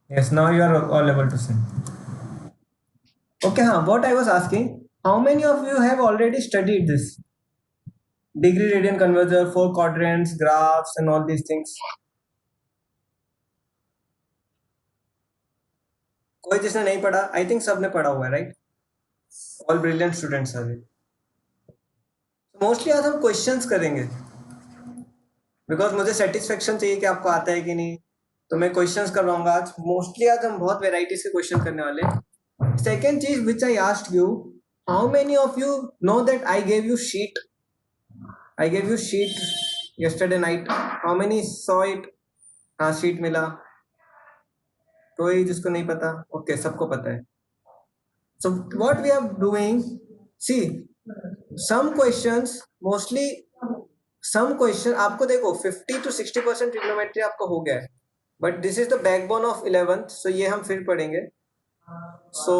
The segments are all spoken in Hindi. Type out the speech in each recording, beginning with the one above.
Yes, now you are all able to send. Okay, what I was asking, how many of you have already studied this? Degree radian converter, four quadrants, graphs, and all these things. कोई जिसने नहीं पढ़ा? आई थिंक सबने पढ़ा हुआ है, right? All brilliant students are. Mostly आज हम क्वेश्चंस करेंगे, बिकॉज मुझे सेटिस्फेक्शन चाहिए कि आपको आता है कि नहीं, तो मैं क्वेश्चंस करवाऊंगा आज। मोस्टली आज हम बहुत वेराइटीज के क्वेश्चन करने वाले हैं। सेकेंड चीज which I asked you, how many of you know that I gave you sheet? I gave you sheet yesterday night. How many saw it? हाँ, शीट मिला। कोई जिसको नहीं पता? ओके, सबको पता है। So what we are doing, see, some questions, mostly some question आपको देखो 50 to 60% ट्रिग्नोमेट्री आपको हो गया है, but this is the backbone of 11th, so ये हम फिर पढ़ेंगे। So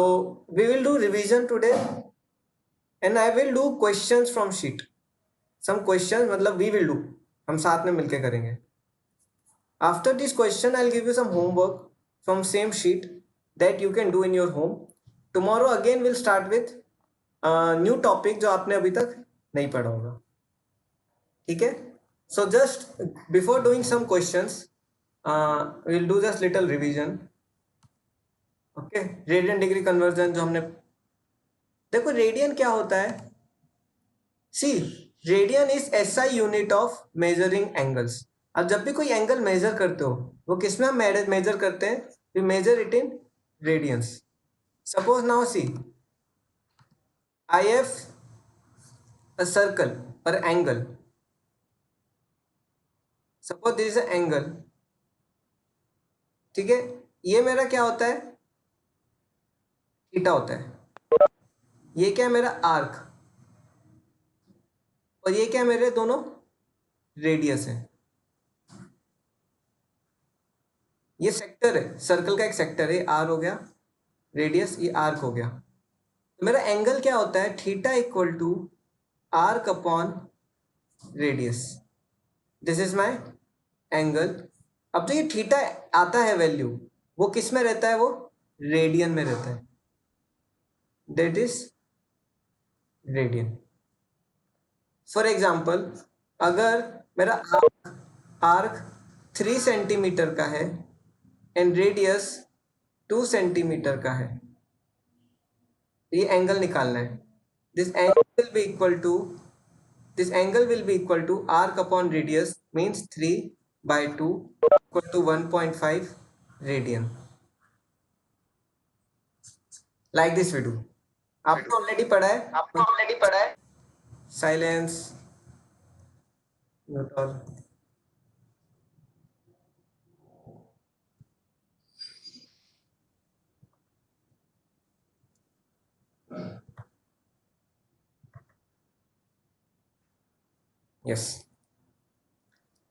we will do revision today and I will do questions from sheet. Some question मतलब वी विल डू, हम साथ में मिलके करेंगे। After this question I will give you some homework from same sheet that you can do in your home. Tomorrow again will start with new topic जो आपने अभी तक नहीं पढ़ा होगा, ठीक है? So just before doing some questions will do just little revision. Okay, radian degree conversion जो हमने, देखो रेडियन क्या होता है। See, radian is SI unit of measuring angles. अब जब भी कोई एंगल मेजर करते हो, वो किस में हम मेजर करते हैं? We measure it in radians. Suppose now see, I have a circle or angle. Suppose there is an angle, ठीक है? ये मेरा क्या होता है? थीटा होता है। ये क्या है? मेरा आर्क। और ये क्या है? मेरे दोनों रेडियस है। ये सेक्टर है, सर्कल का एक सेक्टर है। आर हो गया रेडियस, ये आर्क हो गया। तो मेरा एंगल क्या होता है? Theta equal to arc upon radius. This is my angle. अब तो ये थीटा आता है वैल्यू, वो किस में रहता है? वो रेडियन में रहता है। That is radian. For example, अगर मेरा आर्क 3 सेंटीमीटर का है एंड रेडियस 2 सेंटीमीटर का है, ये एंगल निकालना है। This angle will be equal to, this angle will be equal to arc upon radius, means 3 by 2 equal to 1.5 radian. Like this we do. आपने ऑलरेडी पढ़ा है। Silence, mute all. यस,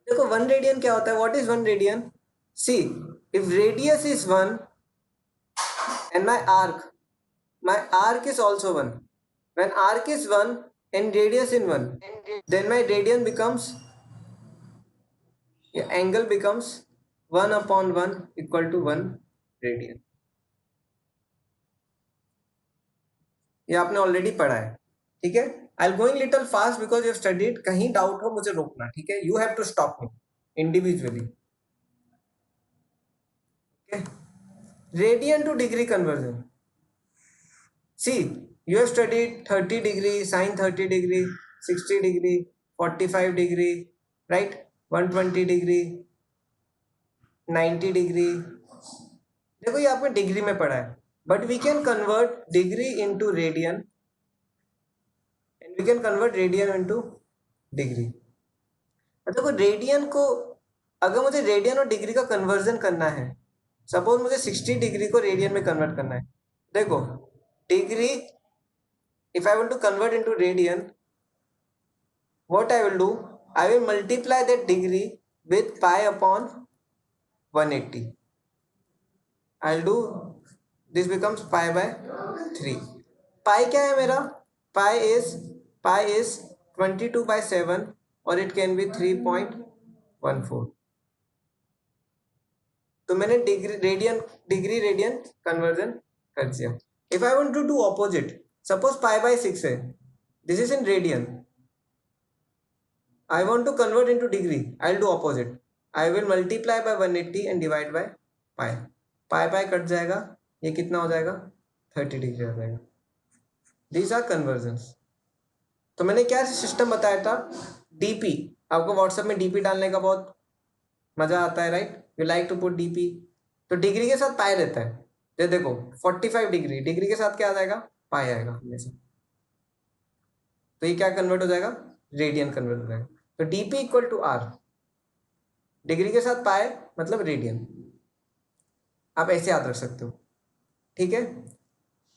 देखो 1 रेडियन क्या होता है? What is 1 radian? See, if radius is 1 and my arc is also 1, when arc is 1 and radius in 1, then my radian becomes, yeah, angle becomes 1 upon 1 equal to 1 radian. ये आपने ऑलरेडी पढ़ा है, ठीक है? I am going little fast because you have studied. कहीं डाउट हो मुझे रोकना, ठीक है? You have to stop me individually. Okay, radian to degree conversion. See, you have studied 30 degree, sin 30 degree, 60 degree, 45 degree, right? 120 degree, 90 degree। देखो ये आपने डिग्री में पढ़ा है, but we can convert degree into radian and we can convert radian into degree. देखो रेडियन को, अगर मुझे रेडियन और डिग्री का कन्वर्जन करना है, सपोज मुझे 60 डिग्री को रेडियन में कन्वर्ट करना है। देखो degree, if I want to convert into radian, what I will do, I will multiply that degree with pi upon 180. I'll do, this becomes pi by 3। pi क्या है मेरा? pi is 22 by 7 और it can be 3.14। तो मैंने डिग्री रेडियन कन्वर्जन कर दिया. If I want to do opposite, suppose pi by 6 है, this is in radian, I want to convert into degree. I'll do opposite. I will multiply by 180 and divide by pi. pi cut जाएगा, ये कितना हो जाएगा, 30 डिग्री हो जाएगा. These are conversions. तो मैंने क्या सिस्टम बताया था, डीपी. आपको व्हाट्सएप में डीपी डालने का बहुत मजा आता है, right? You like to put DP. तो डिग्री के साथ पाई रहता है. ये देखो 45 डिग्री, डिग्री के साथ क्या आ जाएगा, पाई आएगा हमेशा. तो ये क्या कन्वर्ट हो जाएगा, रेडियन कन्वर्ट हो जाएगा. तो DP equal to R, degree के साथ पाए मतलब रेडियन. आप ऐसे याद रख सकते हो, ठीक है?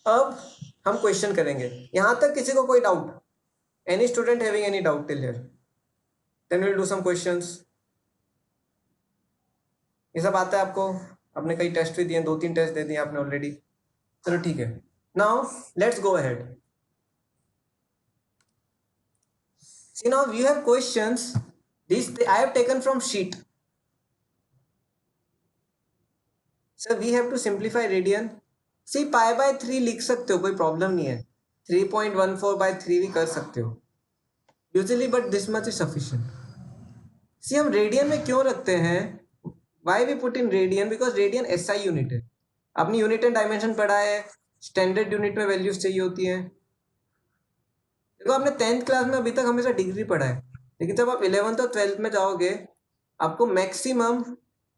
अब हम क्वेश्चन करेंगे. यहां तक किसी को कोई doubt? Any student having any doubt till here? Then will do some questions. ये सब आता है आपको? आपने कई टेस्ट भी दिए, 2-3 टेस्ट दे दिए आपने ऑलरेडी. चलो ठीक है, now let's go ahead. See now you have questions. These I have taken from sheet. So we have to simplify radian. See pi by 3 लिख सकते हो, कोई प्रॉब्लम नहीं है. 3.14 by 3 भी कर सकते हो usually, but this much is sufficient. See हम रेडियन में क्यों रखते हैं? Why we put in radian? Because radian SI unit है. आपने यूनिट एंड डायमेंशन पढ़ा है, स्टैंडर्ड यूनिट में वैल्यूज चाहिए होती हैं. देखो आपने 10th क्लास में अभी तक हमेशा डिग्री पढ़ा है, लेकिन जब आप 11th और 12th में जाओगे, आपको मैक्सिमम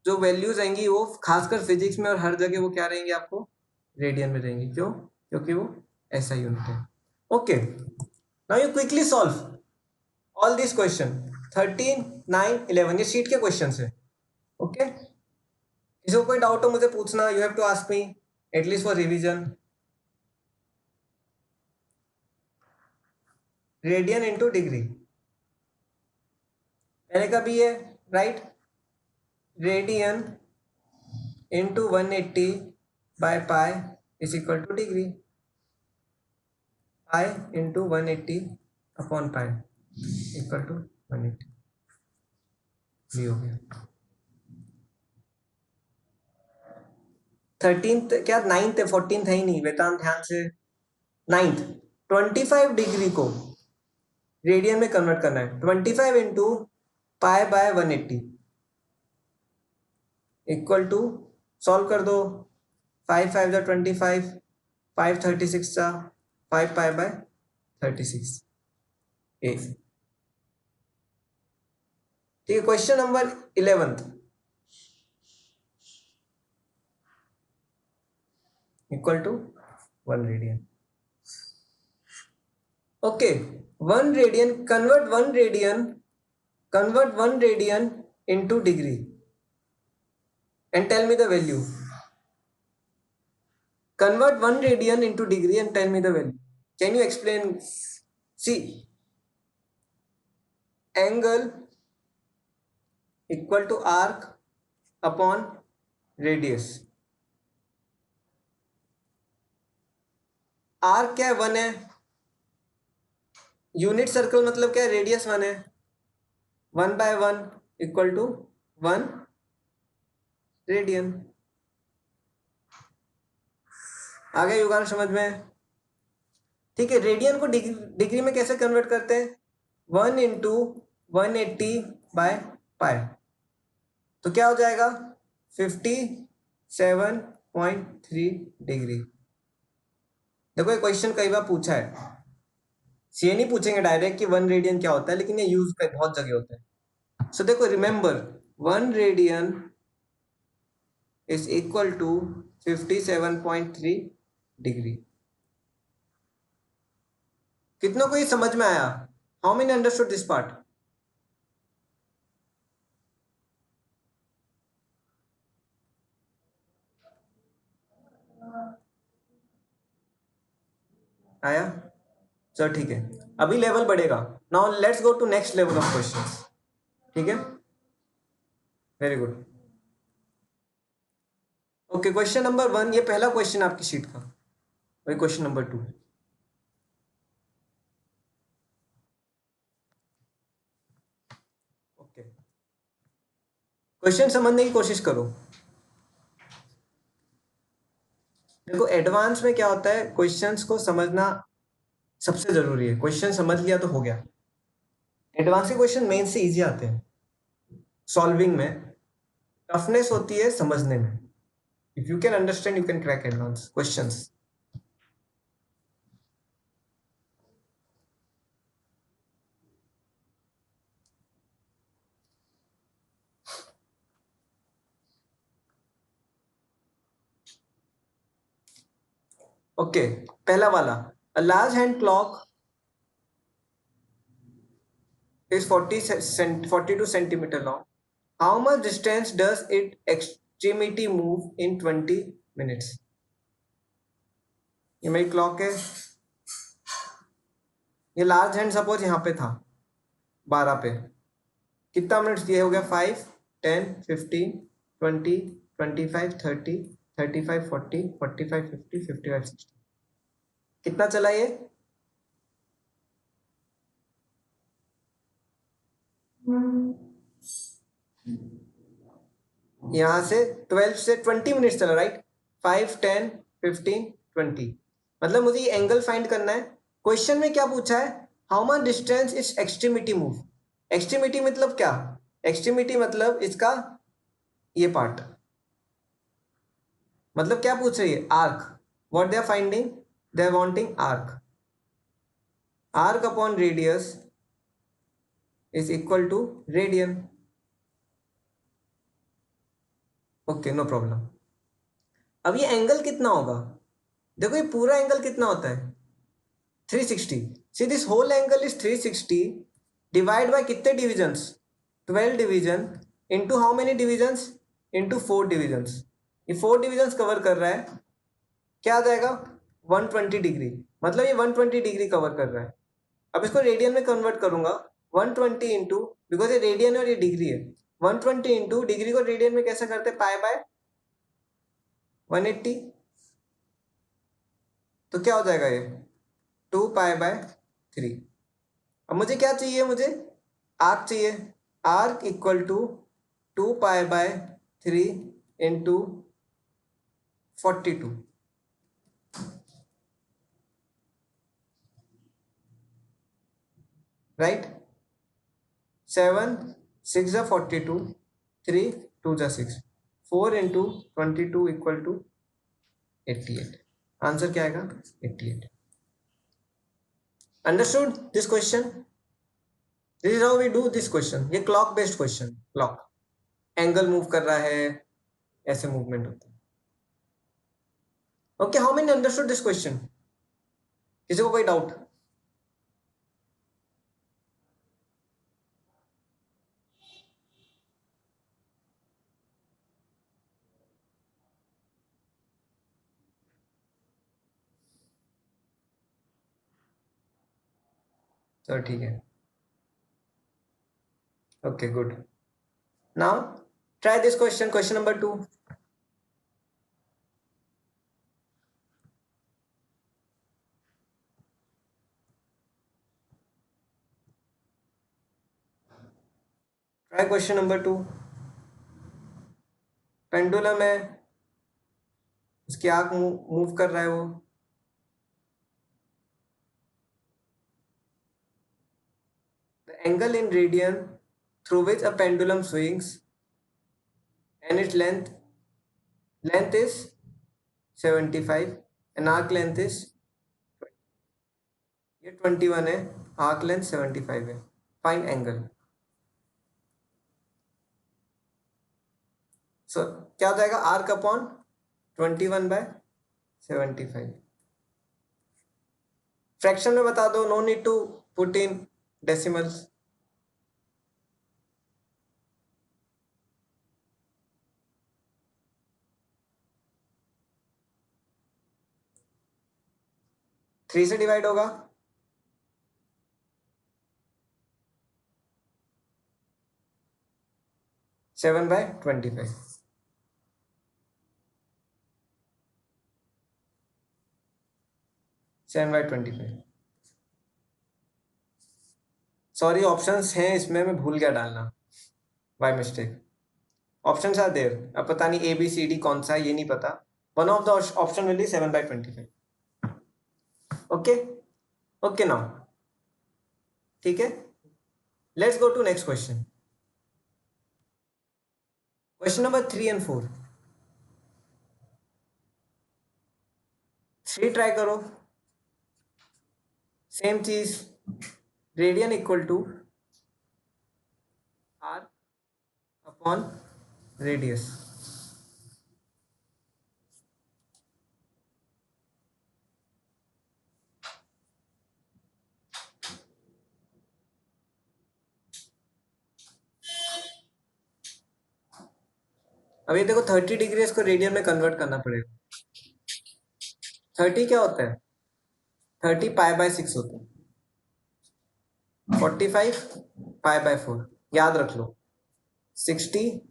जो वैल्यूज आएंगी वो खासकर फिजिक्स में और हर जगह वो क्या रहेंगी, आपको रेडियन में रहेंगी. क्यों? क्योंकि वो ऐसा यूनिट है. Okay, now you quickly solve all this question 13, 9, 11. ये शीट के क्वेश्चन है. ओके, किसी को कोई डाउट हो मुझे पूछना. You have to ask me at least for revision. Radian into degree पहले का भी है, राइट? Radian into 180 by pi is equal to degree. Pi into 180 upon pi equal to 180. भी हो गया. 13th क्या 9th है, 14th है ही नहीं. वेदांत ध्यान से. 9th 25 डिग्री को रेडियन में कन्वर्ट करना है. 25 into pi by 180 equal to, solve कर दो. 5 5 जा 25, 5 36 जा 5 पाई बाय 36 ए. ठीक है, question number 11 equal to 1 radian. Okay, 1 radian, convert 1 radian into degree and tell me the value. Convert 1 radian into degree and tell me the value. Can you explain? See, angle equal to arc upon radius. Arc क्या है, 1 है. यूनिट सर्कल मतलब क्या है, रेडियस 1 है. 1 बाय 1 इक्वल टू 1 रेडियन. आ गया युगान समझ में? ठीक है, रेडियन को डिग्री में कैसे कन्वर्ट करते हैं? 1 इंटू 180 बाय पाई. तो क्या हो जाएगा, 57.3 डिग्री. देखो ये क्वेश्चन कई बार पूछा है. ये नहीं पूछेंगे डायरेक्ट कि 1 रेडियन क्या होता है, लेकिन ये यूज पे बहुत जगह होता है. सो देखो, remember 1 radian is equal to 57.3 degree. कितनों को ये समझ में आया? How many understood this part? आया? चलो ठीक है, अभी लेवल बढ़ेगा. Now let's go to next level of questions. ठीक है, very good. Okay, question number 1, ये पहला क्वेश्चन आपकी शीट का. वही क्वेश्चन नंबर 2. ओके, क्वेश्चन समझने की कोशिश करो. देखो एडवांस में क्या होता है, क्वेश्चंस को समझना सबसे जरूरी है। क्वेश्चन समझ लिया तो हो गया। एडवांस के क्वेश्चन मेन से इजी आते हैं सॉल्विंग में, टफनेस होती है समझने में। If you can understand you can crack advance questions. Okay, पहला वाला, a large hand clock is 42 centimeter long. How much distance does its extremity move in 20 minutes? ये मेरी क्लॉक है, ये लार्ज हैंड सपोज यहाँ पे था 12 पे, कितना मिनट्स दिए हो गया? 5, 10, 15, 20, 25, 30, 35, 40, 45, 50, 55, 60। कितना चला ये? यहाँ से 12 से 20 मिनट्स चला, राइट? 5, 10, 15, 20। मतलब मुझे ये एंगल फाइंड करना है। क्वेश्चन में क्या पूछा है? How much distance is extremity move. Extremity मतलब क्या? एक्सट्रीमिटी मतलब इसका ये पार्ट। मतलब क्या पूछ रही है? Arc. What they are finding? They are wanting arc. Arc upon radius is equal to radian. Okay, no problem. अब ये एंगल कितना होगा? देखो ये पूरा एंगल कितना होता है? 360। See this whole angle is 360 divided by कितने divisions? 12 division into how many divisions? Into 4 divisions। ये 4 divisions कवर कर रहा है, क्या आ जाएगा? 120 डिग्री। मतलब ये 120 डिग्री कवर कर रहा है। अब इसको रेडियन में कन्वर्ट करूंगा। 120 इंटू, बिकॉज ये रेडियन और ये डिग्री है, 120 इंटू डिग्री को रेडियन में कैसे करते हैं? पाई बाय 180। तो क्या हो जाएगा ये? 2 पाई बाय 3। अब मुझे क्या चाहिए? मुझे आर्क चाहिए। Arc equal to 2 pi by 3 into 42, right? 7 6 जा 42, 3 2 जा 6, 4 इंटू 22 इक्वल टू 88। आंसर क्या आएगा? 88। Understood this question? This is how we do this question. ये clock based question. Clock angle move कर रहा है, ऐसे मूवमेंट होता है। Okay, how many understood this question? किसी को कोई डाउट? चलो ठीक है। Okay good. Now try this question, question number 2। Try question number 2। Pendulum है, उसकी आंख मूव कर रहा है वो। The angle in radian through which a pendulum swings and its length is 75 and arc length is 20। ये 21 है, आर्क लेंथ 75 है। Find angle. सो क्या हो जाएगा? Arc upon 21 bye 75। फ्रैक्शन में बता दो, no need to put in decimals. Three से डिवाइड होगा। Seven by 25। Seven by 25। Sorry, options हैं इसमें, मैं भूल गया डालना by mistake. Options are there. अब पता नहीं ए बी सी डी कौन सा है, ये नहीं पता। One of the option will be 7/25. Okay, okay now, ठीक है. Let's go to next question. Question number 3 and 4. 3 try करो. सेम चीज, radian equal to r upon radius. अभी देखो 30 डिग्री इसको रेडियन में कन्वर्ट करना पड़ेगा. 30 क्या होता है? 30 π/6 होता है. 45 π/4 याद रख लो. 60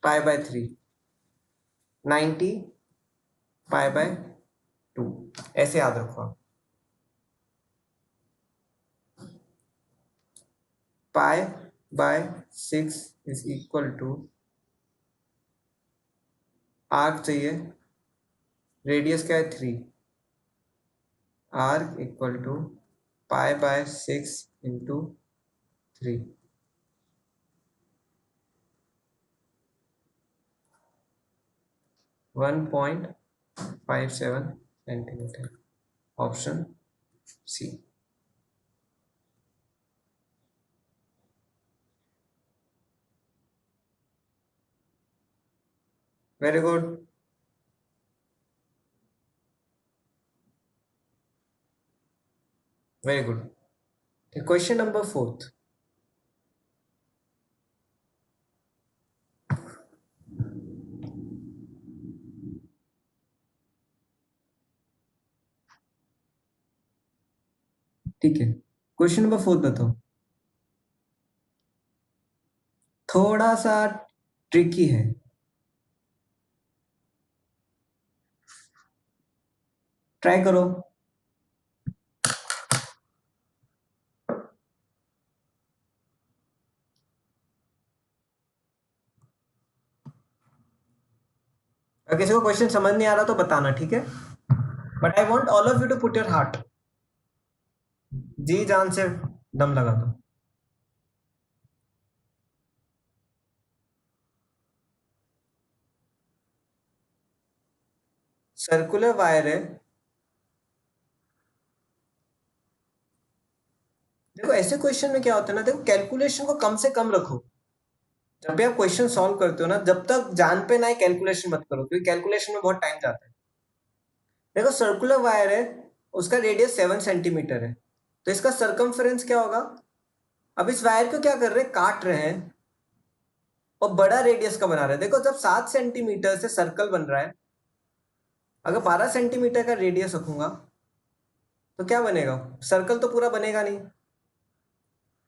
π/3, 90 π/2, ऐसे याद रखो आप. π/6 इज इक्वल टू, आर्क चाहिए, रेडियस क्या है 3, arc equal to π/6 into 3. 1.57 centimetre. Option C. Very good. Very good. Question number 4. ठीक है, क्वेश्चन नंबर 4 बताओ. थोड़ा सा ट्रिकी है. ट्राई करो. अगर किसी को क्वेश्चन समझ नहीं आ रहा तो बताना, ठीक है. But I want all of you to put your heart. जी जान से दम लगा दो. सर्कुलर वायर है. देखो ऐसे क्वेश्चन में क्या होता है ना, देखो कैलकुलेशन को कम से कम रखो. जब भी आप क्वेश्चन सॉल्व करते हो ना, जब तक जान पे ना कैलकुलेशन मत करो, क्योंकि कैलकुलेशन में बहुत टाइम जाता है. देखो सर्कुलर वायर है, उसका रेडियस 7 सेंटीमीटर है, तो इसका सरकमफेरेंस क्या होगा? अब इस वायर को क्या कर रहे हैं, काट रहे हैं और बड़ा रेडियस का बना रहे हैं. देखो जब 7 सेंटीमीटर से सर्कल बन रहा है, अगर 12 सेंटीमीटर का रेडियस रखूंगा तो क्या बनेगा? सर्कल तो पूरा बनेगा नहीं.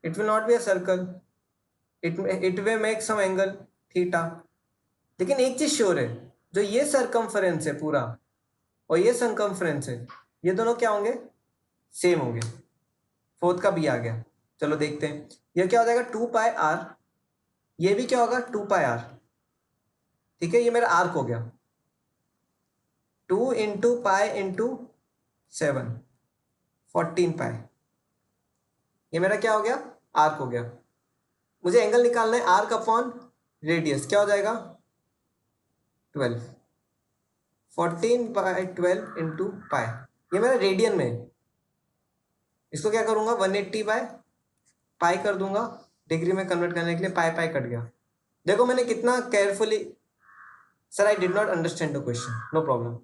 It will not be a circle. It will make some angle theta. लेकिन एक चीज श्योर है, जो ये सरकमफेरेंस है पूरा और ये सरकमफेरेंस है, ये दोनों क्या होंगे? सेम होंगे. फोर्थ का बी आ गया. चलो देखते हैं. ये क्या हो जाएगा? 2πr. ये भी क्या होगा? 2πr. ठीक है, ये मेरा आर्क हो गया. 2 इंटू पाई इंटू 7, 14 पाई. ये मेरा क्या हो गया? आर्क हो गया. मुझे एंगल निकालना है. आर्क अपॉन रेडियस क्या हो जाएगा? 12. 14/12 इंटू पाई. ये मेरा रेडियन में. इसको क्या करूंगा? 180/पाई कर दूंगा. डिग्री में कन्वर्ट करने के लिए पाई पाई कट गया. देखो मैंने कितना carefully. Sir I did not understand the question. No problem.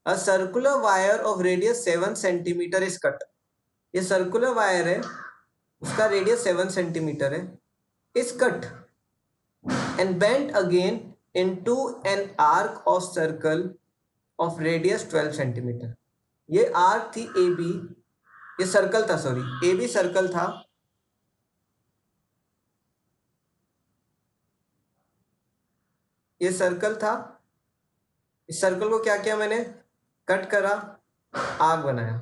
A circular wire of radius 7 centimetre is cut. ये सर्कुलर वायर है, उसका रेडियस 7 सेंटीमीटर है, is cut and bent again into an arc of circle of radius 12 centimetre. ये आर्क थी ए बी. ये सर्कल था, सॉरी ए बी सर्कल था. ये सर्कल था. इस सर्कल को क्या किया मैंने? कट करा, आर्क बनाया.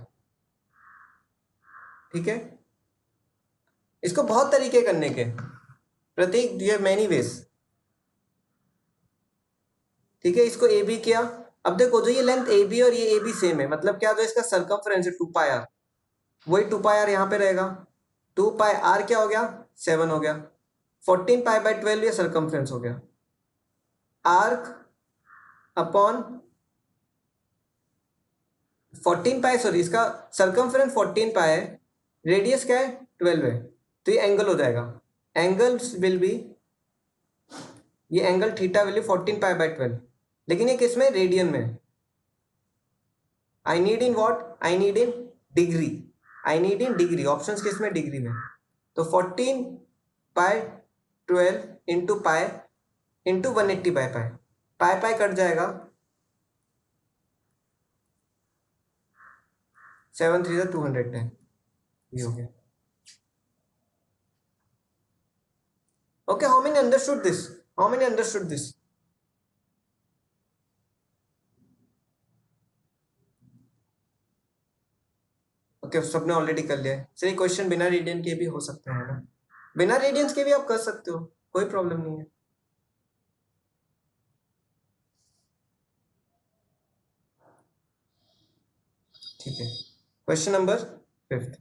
ठीक है, इसको बहुत तरीके करने के. प्रतीक, ये मैनी वेज. ठीक है, इसको ए बी किया, अब देखो जो ये लेंथ ए बी और ये ए बी सेम है, मतलब क्या, जो इसका सर्कमफ्रेंस है 2πr, वही 2πr यहाँ पे रहेगा। 2πr क्या हो गया, 7 हो गया। 14π/12 ये सर्कमफ्रेंस हो गया। आर्क अपॉन 14π, सॉरी इसका सर्कमफ्रेंस 14π है, रेडियस क्या है 12 है, तो ये एंगल हो जाएगा। एंगल्स विल बी, ये एंगल थीटा विल बी 14π/12, लेकिन ये किस में, रेडियन में। I need in what, I need in degree, I need in degree, options किस में, डिग्री में। तो 14π/12 इंटू पाई इंटू 180/पाई, पाई पाई कट जाएगा, 7 3 210, ये हो गया। Okay, how many understood this? How many understood this? Okay, सबने ऑलरेडी कर लिया है। सही, क्वेश्चन बिना रेडियन के भी हो सकते हैं ना, बिना रेडियंस के भी आप कर सकते हो, कोई प्रॉब्लम नहीं है। ठीक है, क्वेश्चन नंबर 5।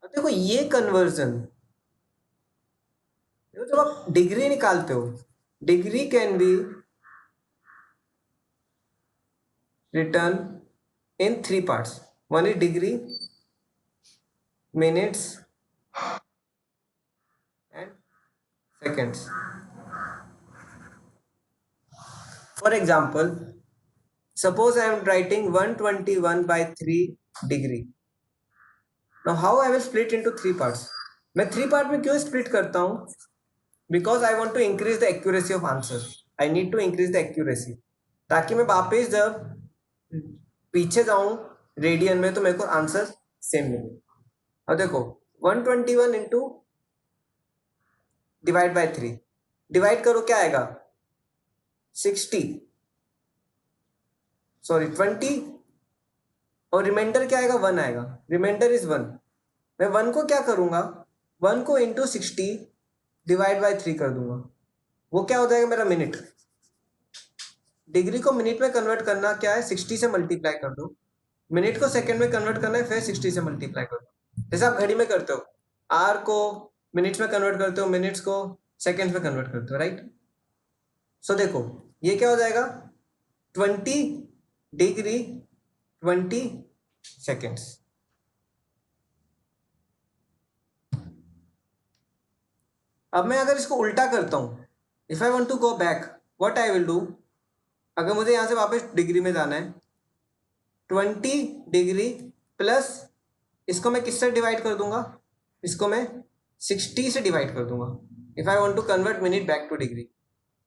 अब देखो ये कन्वर्जन, जब आप डिग्री निकालते हो, degree can be return in 3 parts. One is degree, minutes and seconds. For example, suppose I am writing 121/3 degree. Now how I will split into 3 parts? मैं 3 पार्ट में क्यों स्प्लिट करता हूँ? Because I want to increase the accuracy of answer. I need to increase the accuracy, ताकि मैं वापस जब पीछे जाऊँ रेडियन में तो मेरे को आंसर सेम मिले। अब देखो 121 इंटू डिवाइड बाय 3, डिवाइड करो क्या आएगा, 60, सॉरी 20, और रिमाइंडर क्या आएगा, 1 आएगा, रिमाइंडर इज 1। मैं 1 को क्या करूंगा, 1 को इंटू 60 डिवाइड बाय 3 कर दूंगा, वो क्या हो जाएगा मेरा मिनट। डिग्री को मिनट में कन्वर्ट करना क्या है, 60 से मल्टीप्लाई कर दो, मिनट को सेकंड में कन्वर्ट करना है, फिर 60 से मल्टीप्लाई कर दो, जैसे आप घड़ी में करते हो, आर को मिनट्स में कन्वर्ट करते हो, मिनट्स को सेकेंड्स में कन्वर्ट करते हो, राइट। सो देखो ये क्या हो जाएगा, 20 डिग्री 20 सेकेंड्स। अब मैं अगर इसको उल्टा करता हूं, if I want to go back, what I will do, अगर मुझे यहां से वापस डिग्री में जाना है, 20 डिग्री प्लस, इसको मैं किससे डिवाइड कर दूंगा, इसको मैं 60 से डिवाइड कर दूंगा। If I want to convert minute back to degree,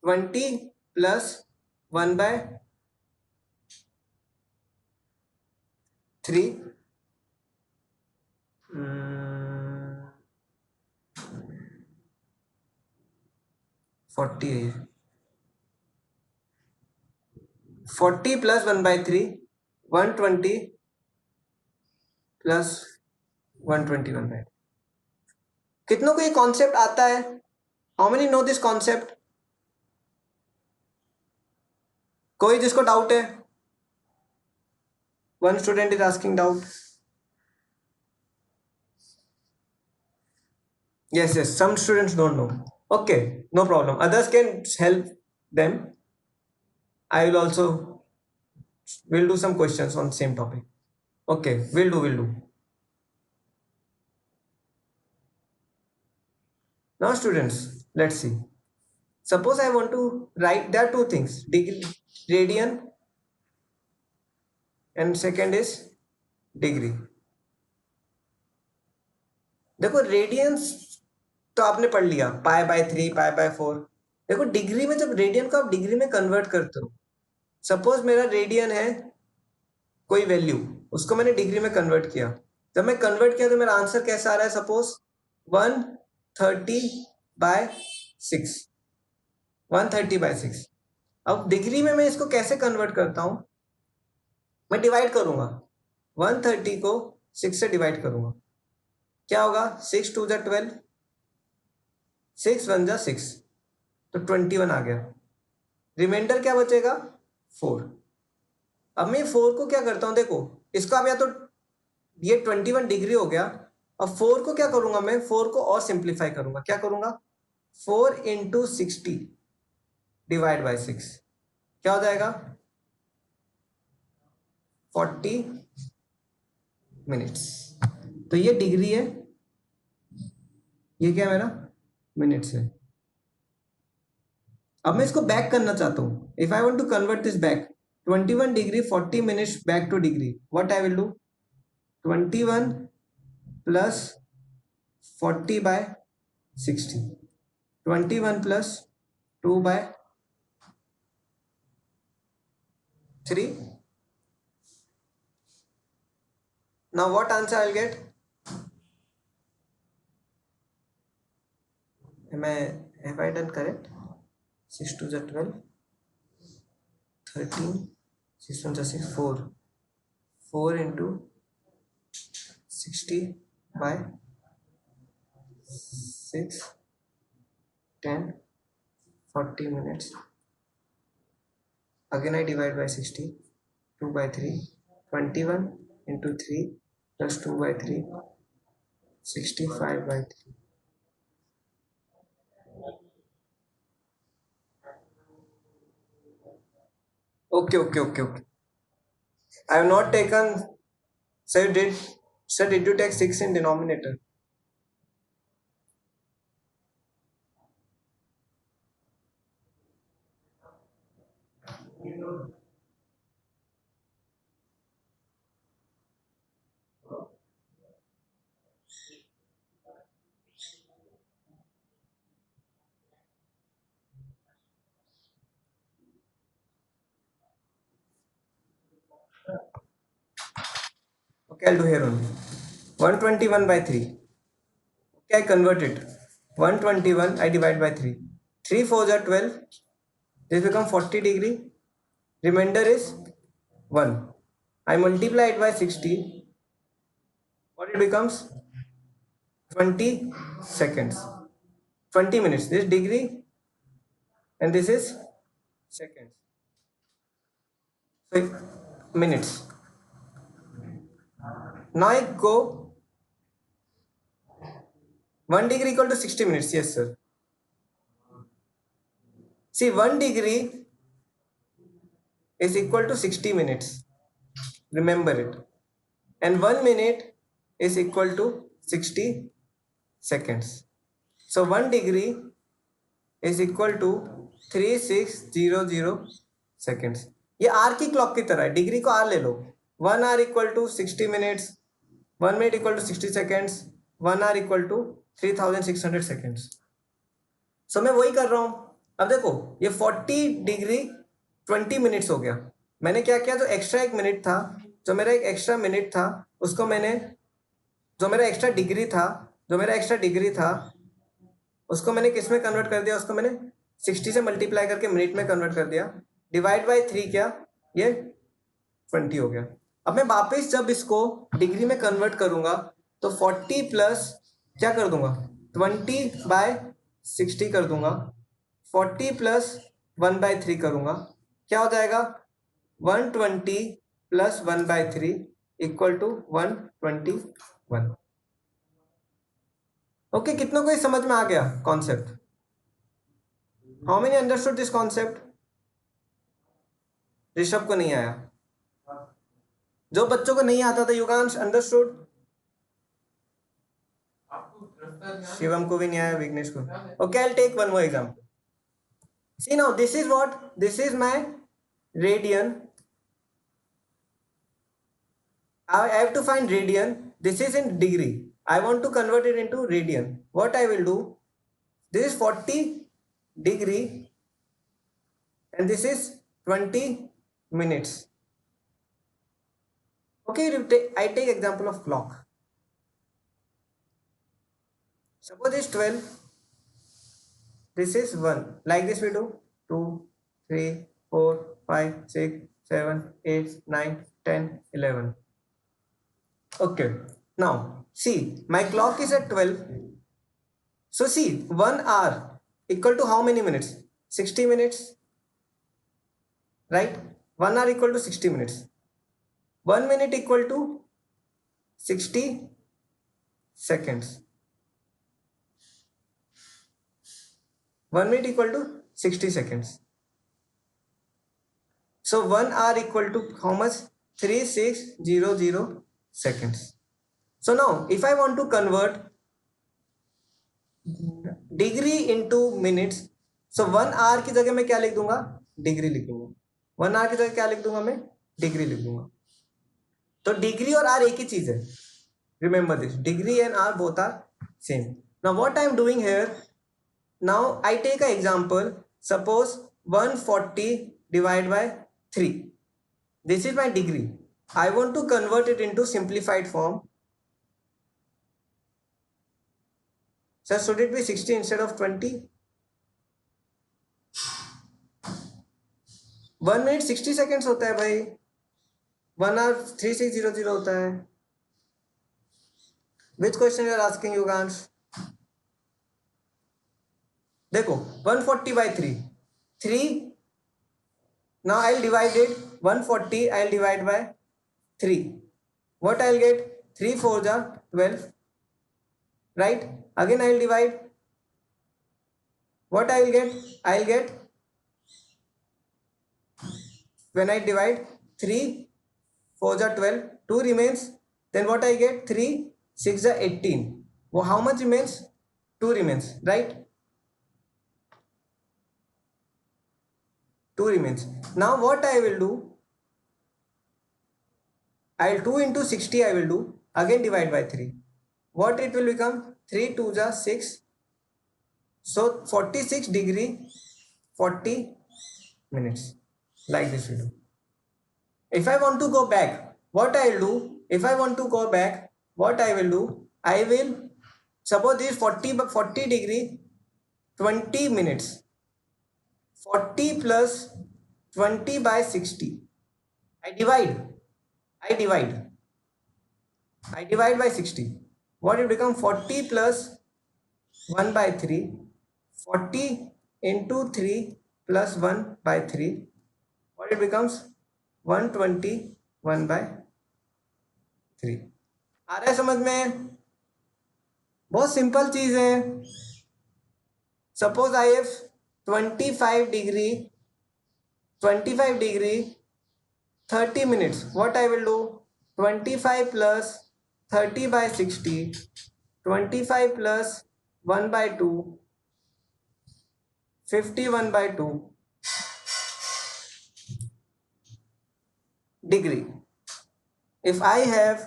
20 plus 1/3, 40 है, 40 प्लस 1/3, 120 प्लस 121/3। कितनों को ये कॉन्सेप्ट आता है? How many know this concept? कोई जिसको डाउट है? One student is asking doubt. Yes, yes, some students don't know. Okay, no problem. Others can help them. I will also, we'll do some questions on same topic. Okay, we'll do. Now students, let's see. Suppose I want to write, there are two things, degree, radian, and second is degree. देखो रेडियंस तो आपने पढ़ लिया, π/3, π/4। देखो डिग्री में, जब रेडियन को आप डिग्री में कन्वर्ट करते हो, सपोज मेरा रेडियन है कोई वैल्यू, उसको मैंने डिग्री में कन्वर्ट किया, जब मैं कन्वर्ट किया तो मेरा आंसर कैसा आ रहा है, सपोज 130/6, 130/6। अब डिग्री में मैं इसको कैसे कन्वर्ट करता हूं, मैं डिवाइड करूंगा, 130 को 6 से डिवाइड करूंगा, क्या होगा, 6 2 12, 6 1 6, तो 21 आ गया। रिमाइंडर क्या बचेगा, 4। अब मैं 4 को क्या करता हूँ, देखो इसको अब या तो ये 21 डिग्री हो गया। अब 4 को क्या करूंगा मैं, 4 को और सिंप्लीफाई करूंगा। क्या करूंगा, 4 इंटू 60 डिवाइड बाई 6 क्या हो जाएगा, 40 मिनट्स। तो ये डिग्री है, ये क्या है मेरा, मिनट्स है। अब मैं इसको बैक करना चाहता हूँ। If I want to convert this back, 21 degree 40 minutes back to degree, what I will do, 21 plus 40 by 60, 21 plus 2 by 3. Now what answer I'll get? Have I done correct? 6 2 is 12, 13, 6 1 is 6, 4. 4 into 60 by 6, 10, 40 minutes. Again I divide by 60, 2 by 3, 21 into 3 plus 2 by 3, 65 by 3. Okay. I have not taken. Sir, did you take 6 in denominator? Okay, I'll do here only. 121 by 3. Okay, I convert it. 121 I divide by 3. 3 4s are 12. This becomes 40 degree. Remainder is 1. I multiply it by 60. What it becomes? 20 seconds. 20 minutes. This is degree and this is seconds. So minutes. Now I go 1 degree equal to 60 minutes. Yes, sir. See, 1 degree is equal to 60 minutes. Remember it. And 1 minute is equal to 60 seconds. So 1 degree is equal to 3600 seconds. ये आर की क्लॉक की तरह है, डिग्री को आर ले लो. 1 hour equal to 60 minutes, 1 minute equal to 60 seconds, 1 hour equal to 3600 seconds. So मैं वही कर रहा हूँ. अब देखो ये 40 डिग्री 20 मिनट्स हो गया. मैंने क्या किया, जो एक्स्ट्रा एक मिनट था, जो मेरा एक एक्स्ट्रा मिनट था, उसको मैंने, जो मेरा एक्स्ट्रा डिग्री था उसको मैंने किस में कन्वर्ट कर दिया, उसको मैंने 60 से मल्टीप्लाई करके मिनट में कन्वर्ट कर दिया. डिवाइड बाय 3 क्या, ये 20 हो गया. अब मैं वापस जब इसको डिग्री में कन्वर्ट करूंगा तो 40 प्लस क्या कर दूंगा, 20 बाय 60 कर दूंगा. 40 प्लस 1 बाय 3 करूंगा. क्या हो जाएगा, 120 plus 1 by 3 equal to 121. Okay, कितनों को समझ में आ गया concept? How many understood this concept? Rishabh को नहीं आया. जो बच्चों को नहीं आता था, युगांश अंडरस्टूड? शिवम को भी नहीं आया, विघ्नेश को. Okay, I will take one more example. See now, this is what, this is my radian. I have to find radian. This is in degree. I want to convert it into radian. What I will do, this is 40 degree and this is 20 minutes. Okay, I take example of clock. Suppose it's 12. This is 1. Like this we do 2, 3, 4, 5, 6, 7, 8, 9, 10, 11. Okay, now see, my clock is at 12. So see, 1 hour equal to how many minutes? 60 minutes, right? 1 hour equal to 60 minutes. 1 minute equal to 60 seconds. 1 minute equal to 60 seconds. So 1 hour equal to how much? 3600 seconds. So now if I want to convert degree into minutes, so 1 hour की जगह मैं क्या लिख दूंगा? डिग्री लिख दूंगा. 1 आवर की जगह क्या लिख दूंगा मैं? डिग्री लिख दूंगा. तो डिग्री और आर एक ही चीज है. Remember this, degree and R both are same. Now what I am doing here, now I take a example. Suppose 140 divide by 3. This is my degree. I want to convert it into simplified form. Sir, should it be 60 instead of 20? 1 minute 60 seconds होता है भाई. 1 hour 3600 होता है. Which question you are asking, Yugansh? देखो 140 by 3. 3. Now I'll divide it. 140 I'll divide by 3. What I'll get? 3 4s are 12. Right? Again I'll divide. What I will get? I'll get, when I divide 3 4s are 12, 2 remains. Then what I get? 3 6 are 18. Well, how much remains? 2 remains, right? 2 remains. Now what I will do? I'll 2 into 60 I will do. Again divide by 3. What it will become? 3 2s are 6. So 46 degree 40 minutes. Like this we do. If I want to go back, what I will do? If I want to go back, what I will do? I will, suppose this 40 degree 20 minutes. 40 plus 20 by 60. I divide by 60. What will become? 40 plus 1 by 3. 40 into 3 plus 1 by 3. What it becomes? 121 by 3. आ रहा है समझ में? बहुत सिंपल चीज है. Suppose I have 25 degree 30 minutes. What I will do? 25 plus 30 by 60. 25 plus 1 by 2. 51 by 2 degree. If I have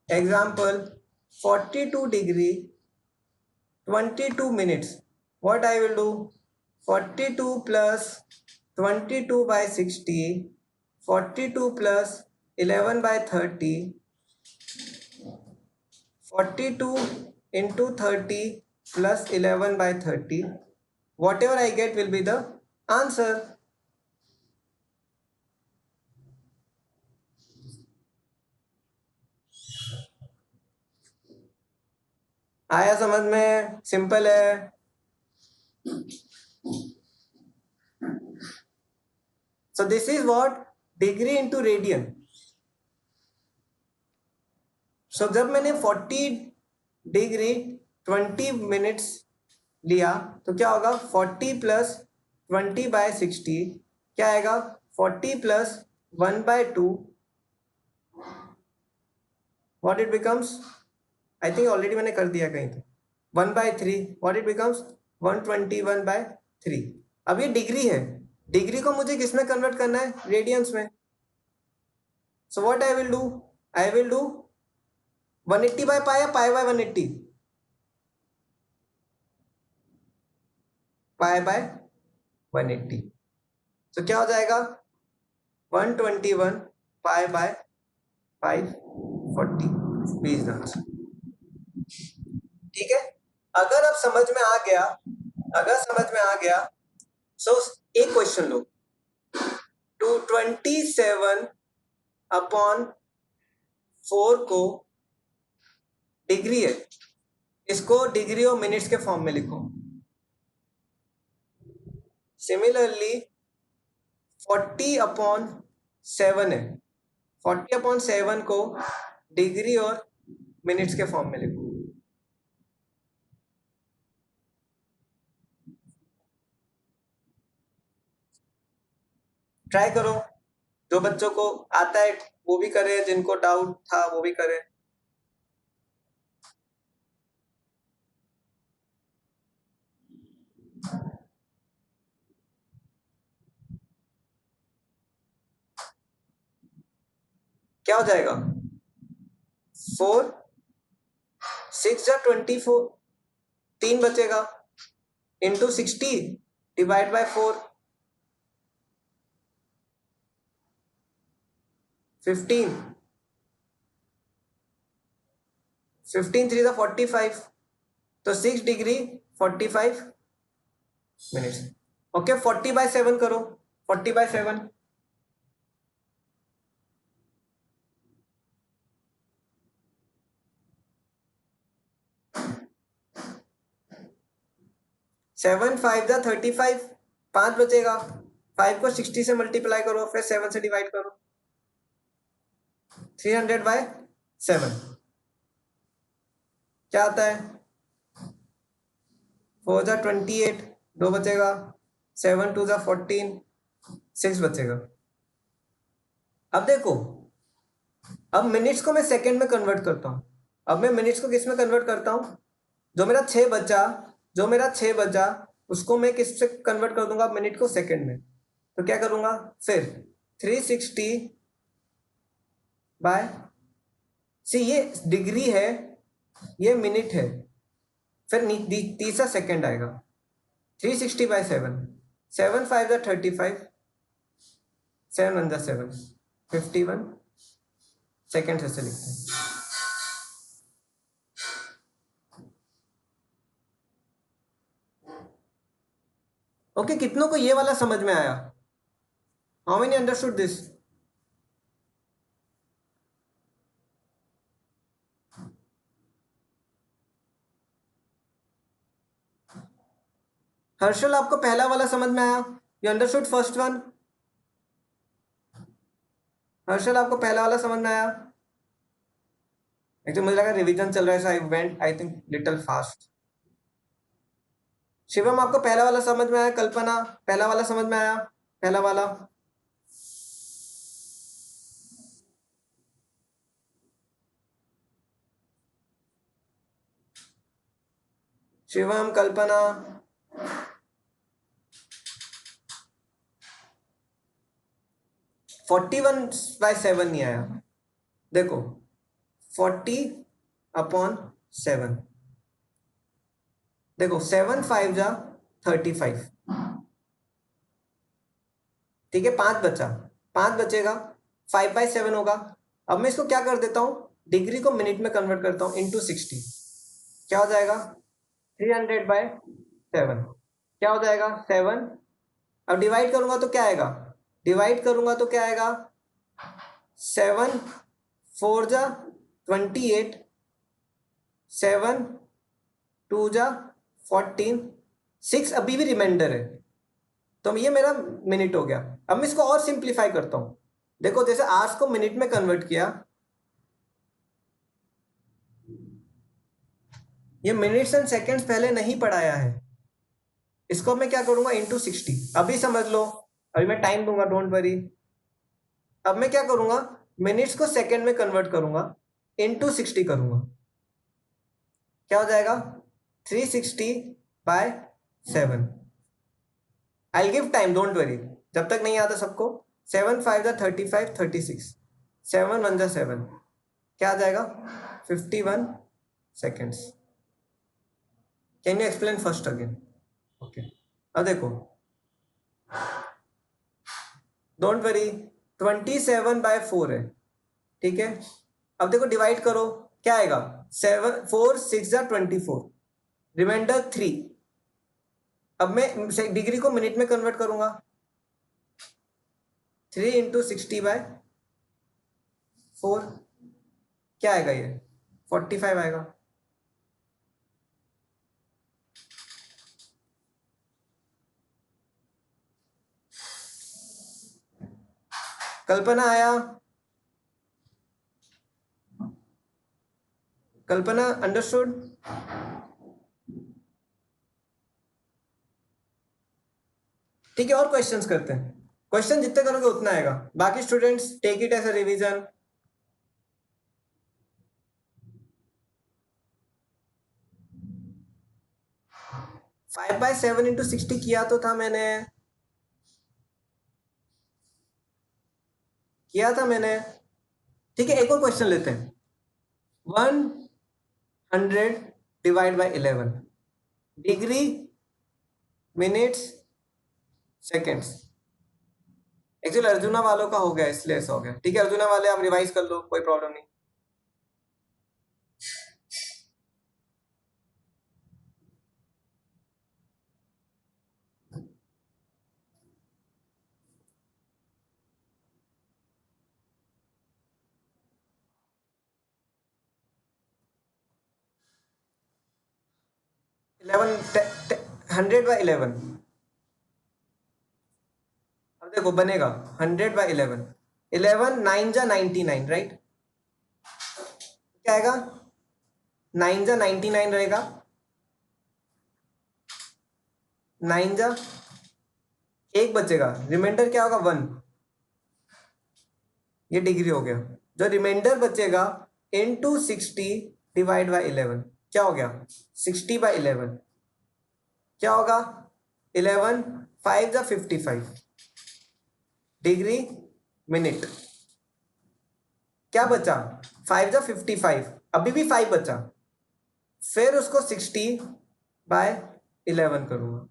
example 42 degree 22 minutes, what I will do? 42 plus 22 by 60. 42 plus 11 by 30. 42 into 30 plus 11 by 30. Whatever I get will be the answer. आया समझ में? सिंपल है. So this is what degree into radian. So जब मैंने 40 डिग्री 20 मिनट्स लिया तो क्या होगा? 40 प्लस 20 बाय 60 क्या आएगा? 40 plus 1 by 2. What it becomes? I think already मैंने कर दिया कहीं तो. 1 by 3. What it becomes? 121 by 3. अब ये डिग्री है. डिग्री को मुझे किस में कन्वर्ट करना है? रेडियंस में. So what I will do? I will do 180 by पाई या पाई बाय 180? Pi by 180. तो क्या हो जाएगा? 121 पाई बाय 540. Please answer. ठीक है. अगर अब समझ में आ गया, सो एक क्वेश्चन लो. 227 अपॉन 4 को डिग्री है, इसको डिग्री और मिनट्स के फॉर्म में लिखो. सिमिलरली 40 अपॉन 7 है, 40/7 को डिग्री और मिनट्स के फॉर्म में लिखो। ट्राई करो, जो बच्चों को आता है वो भी करे, जिनको डाउट था वो भी करे। क्या हो जाएगा? 4 6 जा 24, 3 बचेगा, इंटू 60 डिवाइड बाय 4, 15, 15 3 जा 45, तो 6 डिग्री 45 मिनट्स। ओके, 40/7 करो, 40/7, 7 5 जा 35, 5 बचेगा, 5 को 60 से मल्टीप्लाई करो, फिर 7 से डिवाइड करो, 300/7 क्या आता है? 4 जा 28, 2 बचेगा, 7 2 जा 14, 6 बचेगा। अब देखो, अब मिनट्स को मैं सेकंड में कन्वर्ट करता हूँ। अब मैं मिनट्स को किस में कन्वर्ट करता हूँ? जो मेरा 6 बचा, उसको मैं किस से कन्वर्ट कर दूंगा? मिनट को सेकंड में। तो क्या करूंगा फिर? 360 बाय, सी ये डिग्री है, ये मिनट है, फिर तीसरा सेकंड आएगा, 360/7, 7 5 जा 35, 7 1 जा 7, 51 सेकेंड ऐसे लिखते हैं। ओके, कितनों को ये वाला समझ में आया? How many understood this? Harshal, आपको पहला वाला समझ में आया? You understood first one? Harshal, आपको पहला वाला समझ में आया? एक्चुअली मुझे लगा रिवीजन चल रहा है, I went I think little fast. Shivam, आपको पहला वाला समझ में आया? कल्पना, पहला वाला समझ में आया? पहला वाला? शिवम, कल्पना, 41/7 नहीं आया। देखो, 40/7, देखो 7 5 जा 35, ठीक है, 5 बचा, 5 बचेगा, 5/7 होगा। अब मैं इसको क्या कर देता हूँ? डिग्री को मिनट में कन्वर्ट करता हूँ, इंटू 60, क्या हो जाएगा? 300/7, क्या हो जाएगा? 7। अब डिवाइड करूंगा तो क्या आएगा? 7 4 जा 28, 7 2 जा 14, 6 अभी भी रिमाइंडर है, तो ये मेरा मिनट हो गया। अब मैं इसको और सिंप्लीफाई करता हूं। देखो, जैसे आवर्स को मिनट में कन्वर्ट किया, ये मिनट्स एंड सेकंड्स पहले नहीं पढ़ाया है, इसको मैं क्या करूंगा? इंटू 60। अभी समझ लो, अभी मैं टाइम दूंगा, डोंट वरी। अब मैं क्या करूंगा? मिनट्स को सेकंड में कन्वर्ट करूंगा, इंटू 60 करूंगा, क्या हो जाएगा? 360/7। I give time, don't worry, जब तक नहीं आता सबको। 7 5 जा 35, 36, 7 1 जा 7, क्या आ जाएगा? 51 seconds. Can you explain first again? Okay, अब देखो, डोंट वरी, 27/4 है, ठीक है। अब देखो, डिवाइड करो, क्या आएगा? 7 4 6 जा 24, रिमाइंडर 3। अब मैं डिग्री को मिनट में कन्वर्ट करूंगा, 3 इंटू 60/4, क्या आएगा? ये 45 आएगा। कल्पना आया? कल्पना अंडरस्टूड? ठीक है, और क्वेश्चंस करते हैं। क्वेश्चन जितने करोगे उतना आएगा। बाकी students take it as a revision. 5/7 into 60 किया तो था मैंने, ठीक है, एक और क्वेश्चन लेते हैं। 100 divide by 11, degree, minutes, seconds. Actually arjuna वालों का हो गया इसलिए ऐसा हो गया। ठीक है, अर्जुना वाले आप रिवाइज कर लो, कोई प्रॉब्लम नहीं। इलेवन 100/11। अब देखो बनेगा 100/11। 11 9 जा 99, राइट? क्या आएगा? 9 जा 99 रहेगा। 9 जा एक बचेगा, रिमाइंडर क्या होगा? 1। ये डिग्री हो गया। जो रिमाइंडर बचेगा इनटू 60 डिवाइड बाय 11, क्या हो गया? 60/11। क्या होगा? 11 5 जा 55, डिग्री, मिनट। क्या बचा? 5 जा 55, अभी भी 5 बचा। फिर उसको 60/11 करूंगा,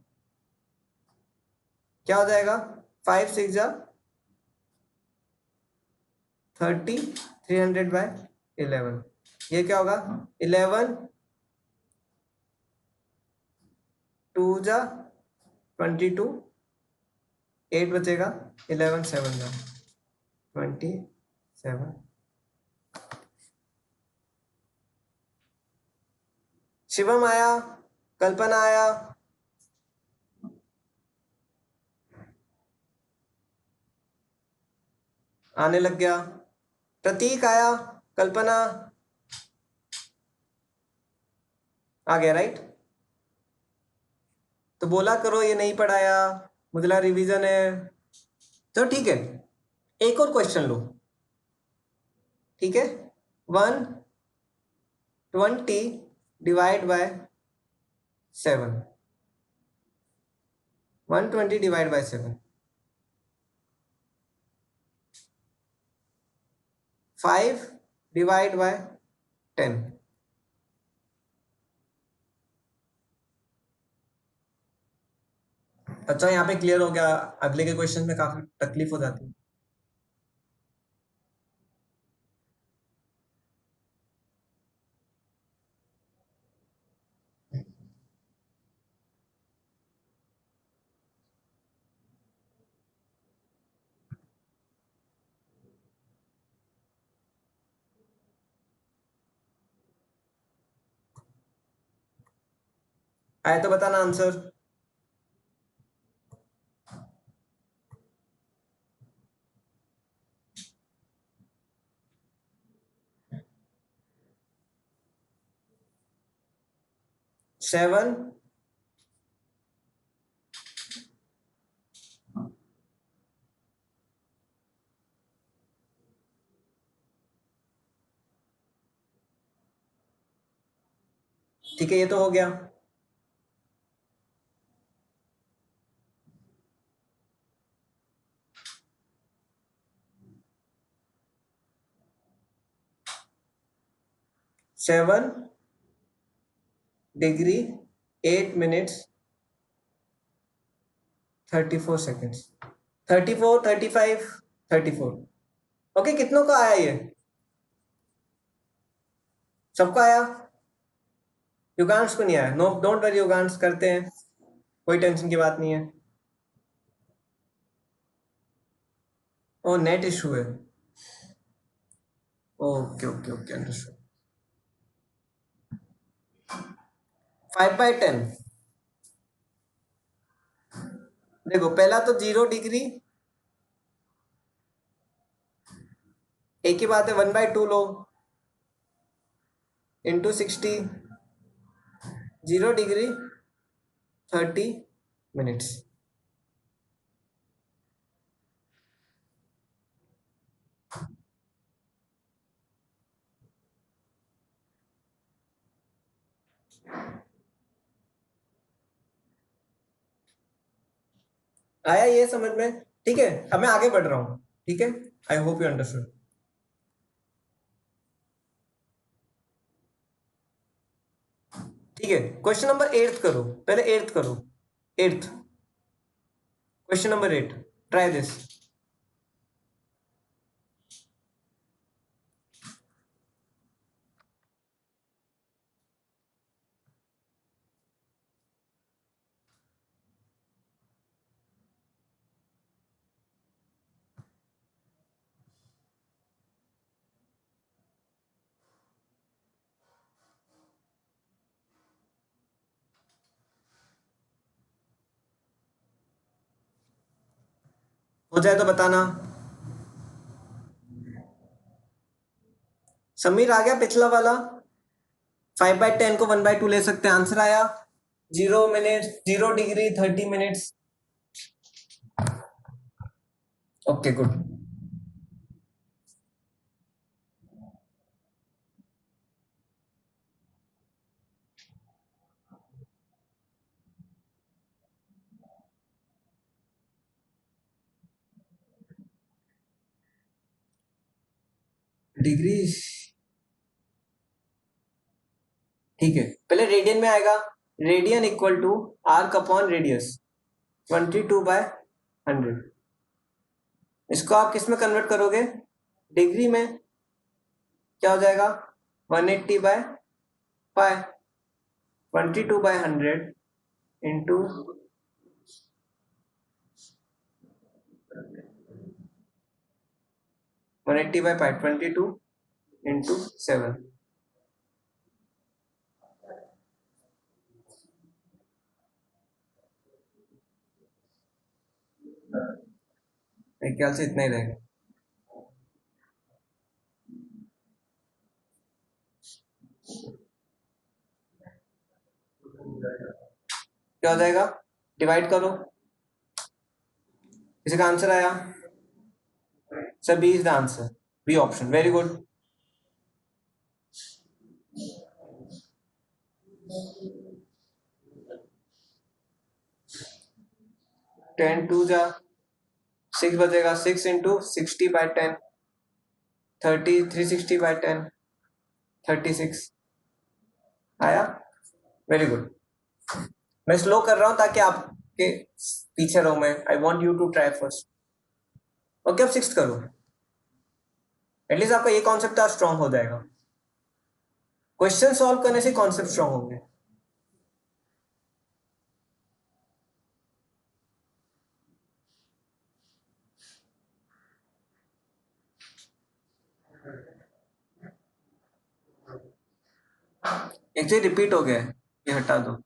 क्या हो जाएगा? 5 6 जा 30, 300/11। ये क्या होगा? 11 2 जा 22, 8 बचेगा। 11 7 जा 27। शिवम आया? कल्पना आया? आने लग गया। प्रतीक आया? कल्पना आ गया, राइट? तो बोला करो ये नहीं पढ़ाया, मुझला रिवीजन है। तो ठीक है, एक और क्वेश्चन लो। ठीक है, 120 divide by 7। 120 divide by 7, 5 divide by 10। अच्छा, यहाँ पे क्लियर हो गया। अगले के क्वेश्चन में काफी तकलीफ हो जाती है। आए तो बताना आंसर। सेवन ठीक है, ये तो हो गया। Seven degree 8 minutes 34 seconds. 34 35 34। Okay, कितनों का आया ये? सबको आया? युगांश को नहीं आया? नो डोंट वरी, युगांश करते हैं, कोई टेंशन की बात नहीं है। ओ नेट इशू है। Okay okay okay, understood. 5/10। देखो पहला तो 0 डिग्री एक ही बात है, 1/2 लो इंटू 60, 0 डिग्री 30 मिनट्स। आया ये समझ में? ठीक है, अब मैं आगे बढ़ रहा हूँ। ठीक है, आई होप यू अंडरस्टूड। ठीक है, क्वेश्चन नंबर 8 करो, पहले 8 करो। 8, क्वेश्चन नंबर 8, ट्राई दिस। हो जाए तो बताना। समीर आ गया पिछला वाला? 5/10 को 1/2 ले सकते हैं, आंसर आया 0 minute 0 degree 30 minutes. Okay good. Degree, ठीक है, पहले रेडियन में आएगा। Radian equal to arc upon radius 22/100। इसको आप किस में कन्वर्ट करोगे? डिग्री में क्या हो जाएगा? 180/5, 22/100 इंटू 180/5, 22 इंटू 7। मेरे ख्याल से इतना ही रहेगा। क्या हो जाएगा? डिवाइड करो। किसी का आंसर आया? Sir B is the answer, B option, very good. 10 2 जा 6 बजेगा, 6 इंटू 60/10, 360/10, 36 आया, वेरी गुड। मैं स्लो कर रहा हूं ताकि आपके पीछे रहो मैं। I want you to try first. Okay, अब 6 करो, एटलीस्ट आपका ये कॉन्सेप्ट आज स्ट्रांग हो जाएगा। क्वेश्चन सॉल्व करने से कॉन्सेप्ट स्ट्रांग होंगे। एक्चुअली रिपीट हो गया है, ये हटा दो।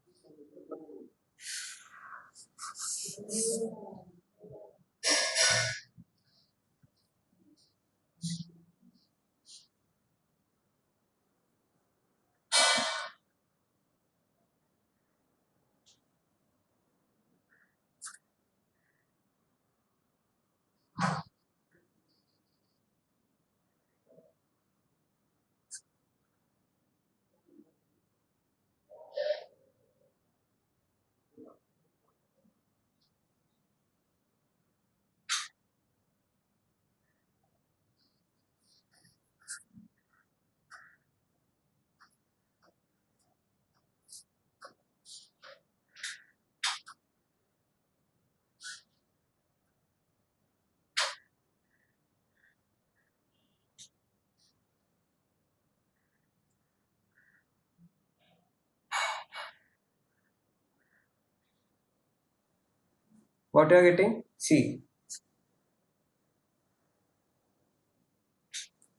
What you are getting? See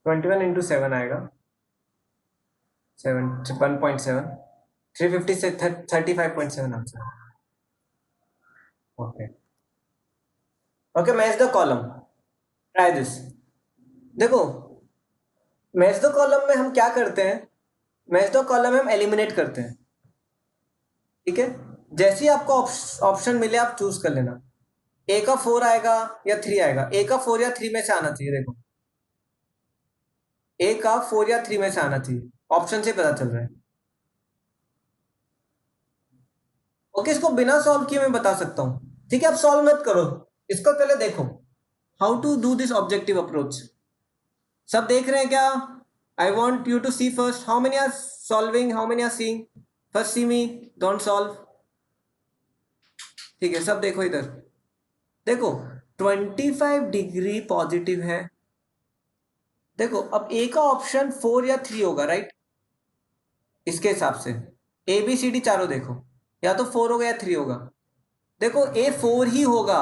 21 into 7 आएगा 1.7, 350 से 35.7 आंसर। Okay okay, match the column, try this. देखो मैच द कॉलम में हम क्या करते हैं, मैच द कॉलम में हम एलिमिनेट करते हैं, ठीक है। जैसे ही आपको ऑप्शन मिले आप चूज कर लेना, ए का 4 आएगा या 3 आएगा, ए का 4 या 3 में से आना चाहिए, देखो ए का 4 या 3 में से आना चाहिए, ऑप्शन से पता चल रहा है। ओके, इसको बिना सॉल्व किए मैं बता सकता हूँ, ठीक है। आप सॉल्व मत करो, इसको पहले देखो how to do this objective approach. सब देख रहे हैं क्या? I want you to see first, how many are solving, how many are seeing, first see me, don't solve, ठीक है। सब देखो इधर, देखो 25 डिग्री पॉजिटिव है। देखो अब ए का ऑप्शन 4 या 3 होगा, राइट, इसके हिसाब से ए बी सी डी चारों देखो, या तो 4 होगा या 3 होगा। देखो ए 4 ही होगा,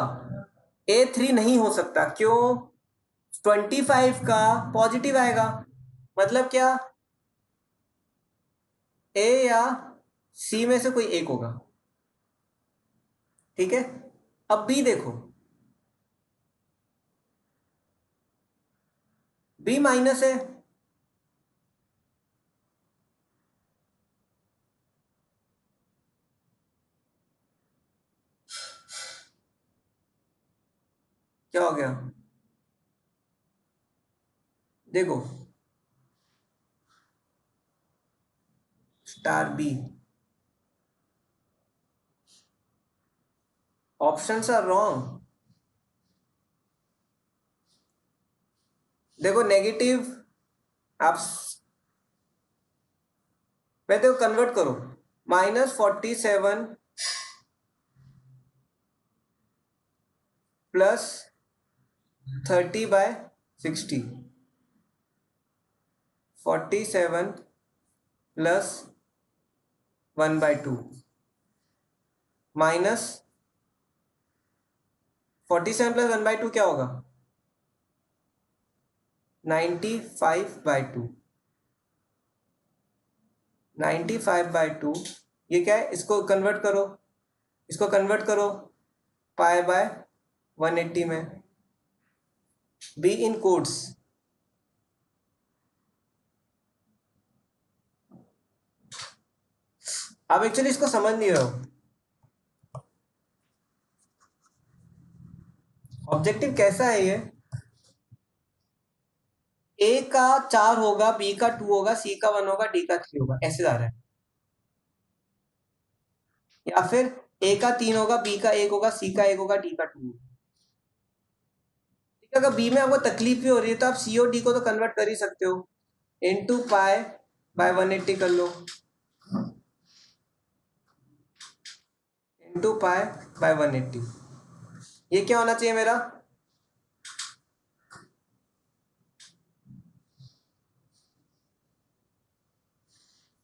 ए 3 नहीं हो सकता, क्यों? 25 का पॉजिटिव आएगा, मतलब क्या, ए या सी में से कोई एक होगा, ठीक है। अब बी देखो, बी माइनस है, क्या हो गया, देखो star B, options are wrong. देखो नेगेटिव, आप पहले को कन्वर्ट करो, -47 प्लस 30/60, 47 प्लस 1/2 माइनस 47 प्लस 1/2 क्या होगा, 95/2, 95/2, ये क्या है, इसको कन्वर्ट करो, इसको कन्वर्ट करो π/180 में, बी इन कोड्स। आप एक्चुअली इसको समझ नहीं रहे हो, ऑब्जेक्टिव कैसा है ये, ए का 4 होगा, बी का 2 होगा, सी का 1 होगा, डी का 3 होगा, ऐसे जा रहा है। या फिर ए का 3 होगा, बी का 1 होगा, सी का 1 होगा, डी का 2 होगा, ठीक है। अगर बी में आपको तकलीफ भी हो रही है तो आप सी और डी को तो कन्वर्ट कर ही सकते हो, इनटू π/180 कर लो, इनटू π/180, ये क्या होना चाहिए मेरा,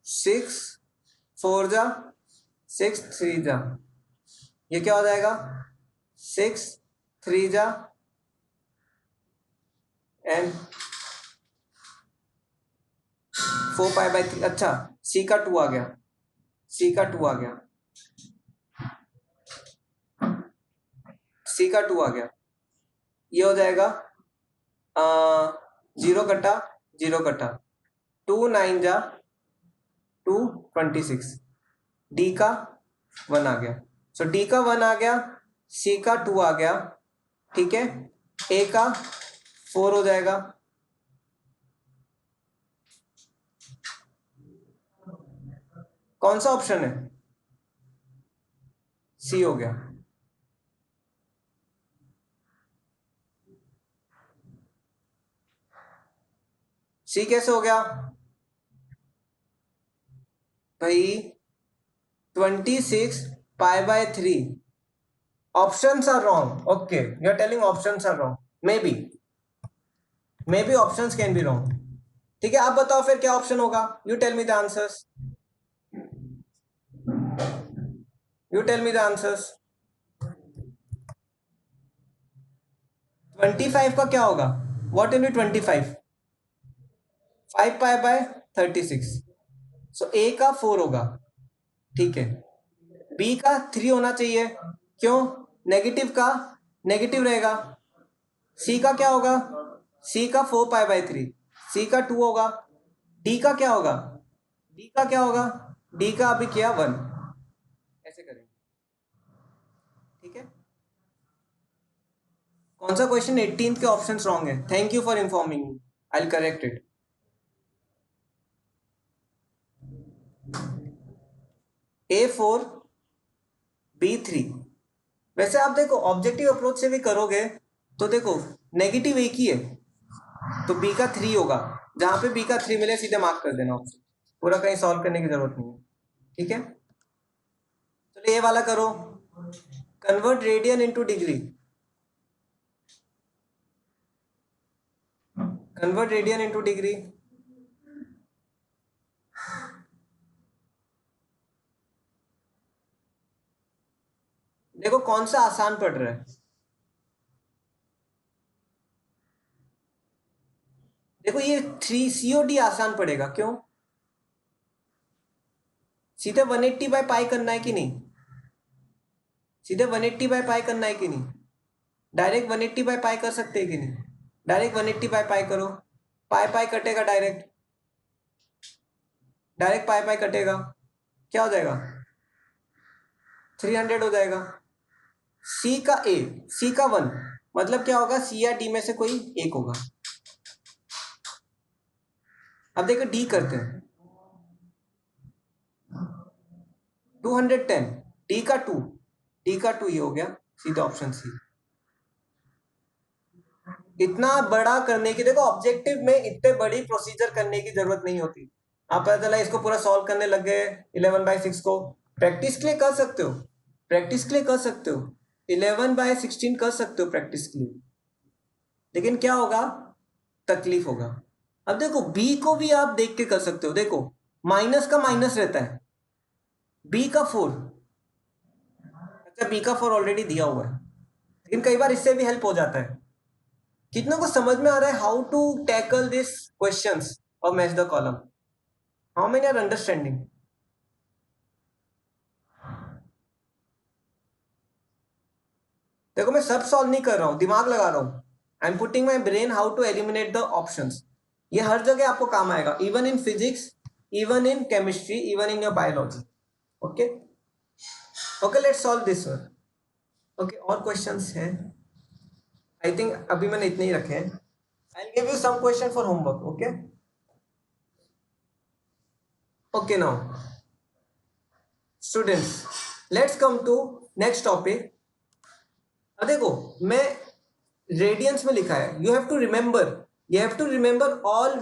6 4 जा 6 3 जा, ये क्या हो जाएगा, 6 3 जा एंड 4π/3। अच्छा, सी का 2 आ गया, सी का 2 आ गया, सी का 2 आ गया, ये हो जाएगा 0 कटा 0 कटा 2 9 जा 2 26, डी का 1 आ गया, सो डी का 1 आ गया, सी का 2 आ गया, ठीक है, ए का 4 हो जाएगा, कौन सा ऑप्शन है, सी हो गया। सी कैसे हो गया भाई, 26π/3, options are wrong, okay, you are telling options are wrong, maybe options can be wrong, ठीक है। आप बताओ फिर क्या ऑप्शन होगा, you tell me the answers, you tell me the answers. 25 का क्या होगा, what will be 25, 5π/36, so A का 4 होगा, ठीक है। बी का 3 होना चाहिए, क्यों, नेगेटिव का नेगेटिव रहेगा। सी का क्या होगा, सी का 4π/3, सी का 2 होगा, डी का क्या होगा, डी का क्या होगा, डी का अभी किया 1, ऐसे करेंगे, ठीक है। कौन सा क्वेश्चन 18th के ऑप्शंस रॉन्ग है, thank you for informing me, I will correct it. A4 B3, वैसे आप देखो ऑब्जेक्टिव अप्रोच से भी करोगे तो देखो नेगेटिव एक ही है, तो बी का 3 होगा, जहां पे बी का 3 मिले सीधे मार्क कर देना ऑप्शन, पूरा कहीं सॉल्व करने की जरूरत नहीं है, ठीक है। चलो ये वाला करो, convert radian into degree, convert radian into degree, देखो कौन सा आसान पड़ रहा है, देखो ये 3 COD आसान पड़ेगा, क्यों, सीधे 180 बाय पाई करना है कि नहीं, सीधे 180 बाय पाई करना है कि नहीं, डायरेक्ट 180 बाय पाई कर सकते हैं कि नहीं, डायरेक्ट 180 बाय पाई करो, पाई पाई कटेगा, डायरेक्ट डायरेक्ट पाई पाई कटेगा, क्या हो जाएगा 300 हो जाएगा। सी का ए, सी का 1 मतलब क्या होगा, सी या डी में से कोई एक होगा। अब देखो डी करते हैं, 210, डी का 2, डी का 2 ये हो गया, सीधा ऑप्शन सी। इतना बड़ा करने की, देखो ऑब्जेक्टिव में इतने बड़ी प्रोसीजर करने की जरूरत नहीं होती, आप पता चला इसको पूरा सॉल्व करने लग गए 11/6 को, प्रैक्टिस के लिए कर सकते हो, प्रैक्टिस के लिए कर सकते हो, 11/16 कर सकते हो प्रैक्टिस के लिए, लेकिन क्या होगा, तकलीफ होगा। अब देखो बी को भी आप देख के कर सकते हो, देखो माइनस का माइनस रहता है, बी का 4, अच्छा बी का 4 ऑलरेडी दिया हुआ है, लेकिन कई बार इससे भी हेल्प हो जाता है। कितनों को समझ में आ रहा है how to tackle this questions और match the column, how many are understanding. देखो मैं सब सॉल्व नहीं कर रहा हूं, दिमाग लगा रहा हूं, I am putting my brain how to eliminate the options, ये हर जगह आपको काम आएगा, even in physics, even in chemistry, even in your biology, okay okay, let's solve this one. Okay और क्वेश्चंस हैं, आई थिंक अभी मैंने इतने ही रखे हैं, I will give you some question for homework, okay okay. Now students, let's come to next topic. अब देखो मैं रेडियंस में लिखा है, you have to remember, you have to remember all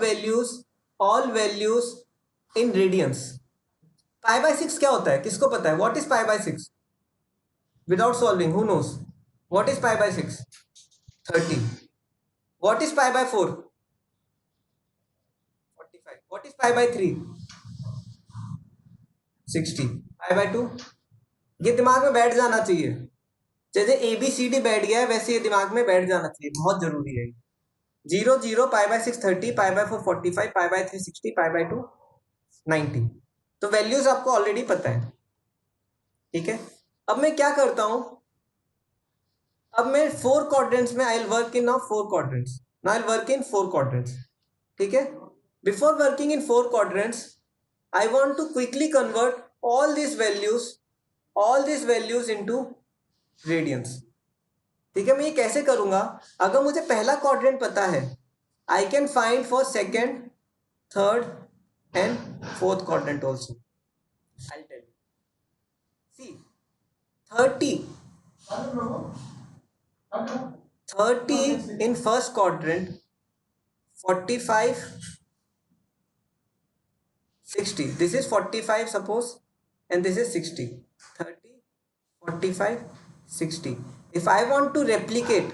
values in radians. π/6 क्या होता है, किसको पता है, what is π/6, without solving who knows, what is π/6, 30, what is π/4, 45, what is π/3, 60, π/2, ये दिमाग में बैठ जाना चाहिए, जैसे ABCD बैठ गया है वैसे ये दिमाग में बैठ जाना चाहिए, बहुत जरूरी है। 0 0, π/6 30, π/4 45, π/3 60, π/2 90, तो वैल्यूज आपको ऑलरेडी पता है, ठीक है। अब मैं क्या करता हूं, अब मैं 4 क्वाड्रेंट्स में I will work in now 4 quadrants, now I will work in 4 quadrants, ठीक है। Before working in 4 quadrants I want to quickly convert all these values into radians, ठीक है। मैं ये कैसे करूंगा, अगर मुझे पहला क्वाड्रेंट पता है, I can find for second, third and fourth quadrant also, I tell you, see 30 in first quadrant, 45 60, this is 45 suppose and this is 60, 30 45 60, if I want to replicate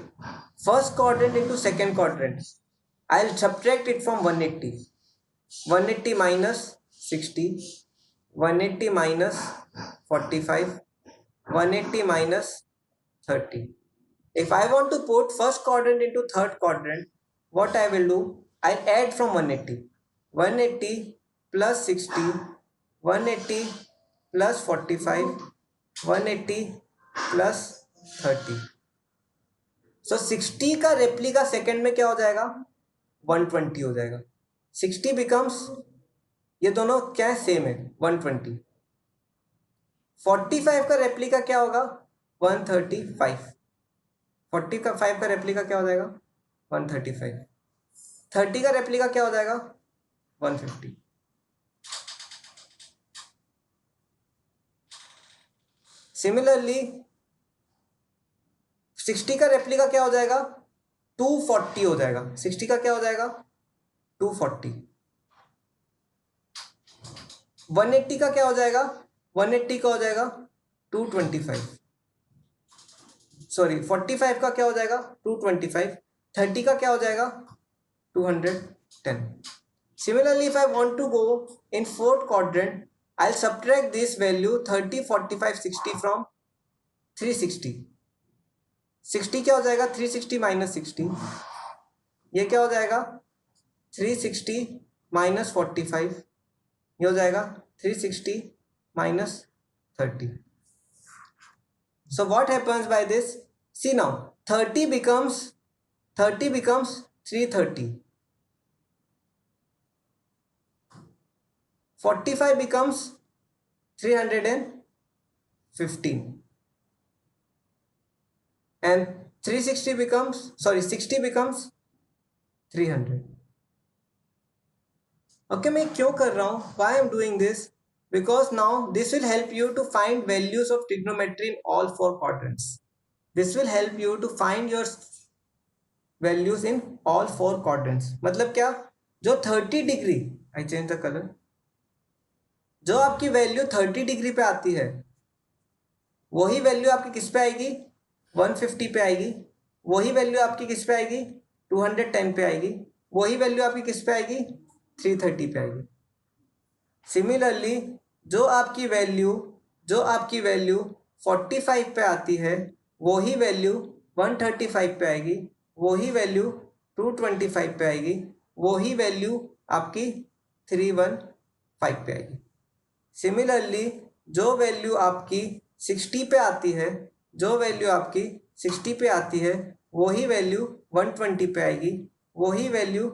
first quadrant into second quadrant, I'll subtract it from 180, 180 minus 60, 180 minus 45, 180 minus 30. If I want to put first quadrant into third quadrant, what I will do, I'll add from 180, 180 plus 60, 180 plus 45, 180 plus 30. So 60 का रेप्लिका सेकंड में क्या हो जाएगा, 120 हो जाएगा, 60 बिकम्स, ये दोनों क्या है, सेम है, 120। 45 का रेप्लिका क्या होगा, 135। 45 का रेप्लिका क्या हो जाएगा, 135। 30 का रेप्लिका क्या हो जाएगा, 150। सिमिलरली 60 का रेप्लिका क्या हो जाएगा, 240 हो जाएगा। 60 का क्या हो जाएगा, 240। 180 का क्या हो जाएगा, 180 का हो जाएगा 225। सॉरी 45 का क्या हो जाएगा, 225। 30 का क्या हो जाएगा, 210। Similarly, if I want to go in fourth quadrant, I'll subtract this value 30, 45, 60 from 360। 60 क्या हो जाएगा, 360 माइनस 60, ये क्या हो जाएगा, 360 माइनस 45, ये हो जाएगा 360 minus 30. So what happens by this? See now, 30 becomes 330. 45 becomes 315. And 360 becomes, sorry, 60 becomes 300. Okay, मैं क्यों कर रहा हूँ? Why I'm doing this? Because now this will help you to find values of trigonometry in all four quadrants. This will help you to find your values in all four quadrants. मतलब क्या? जो 30 degree, I change the color, जो आपकी वैल्यू 30 डिग्री पे आती है, वही वैल्यू आपकी किस पे आएगी, 150 पे आएगी। वही वैल्यू आपकी किस पे आएगी, 210 पे आएगी। वही वैल्यू आपकी किस पे आएगी, 330 पे आएगी। सिमिलरली जो आपकी वैल्यू 45 पे आती है, वही वैल्यू 135 पे आएगी। वही वैल्यू 225 पे आएगी। वही वैल्यू आपकी 315 पे आएगी। सिमिलरली जो वैल्यू आपकी 60 पे आती है, वही वैल्यू 120 पे आएगी। वही वैल्यू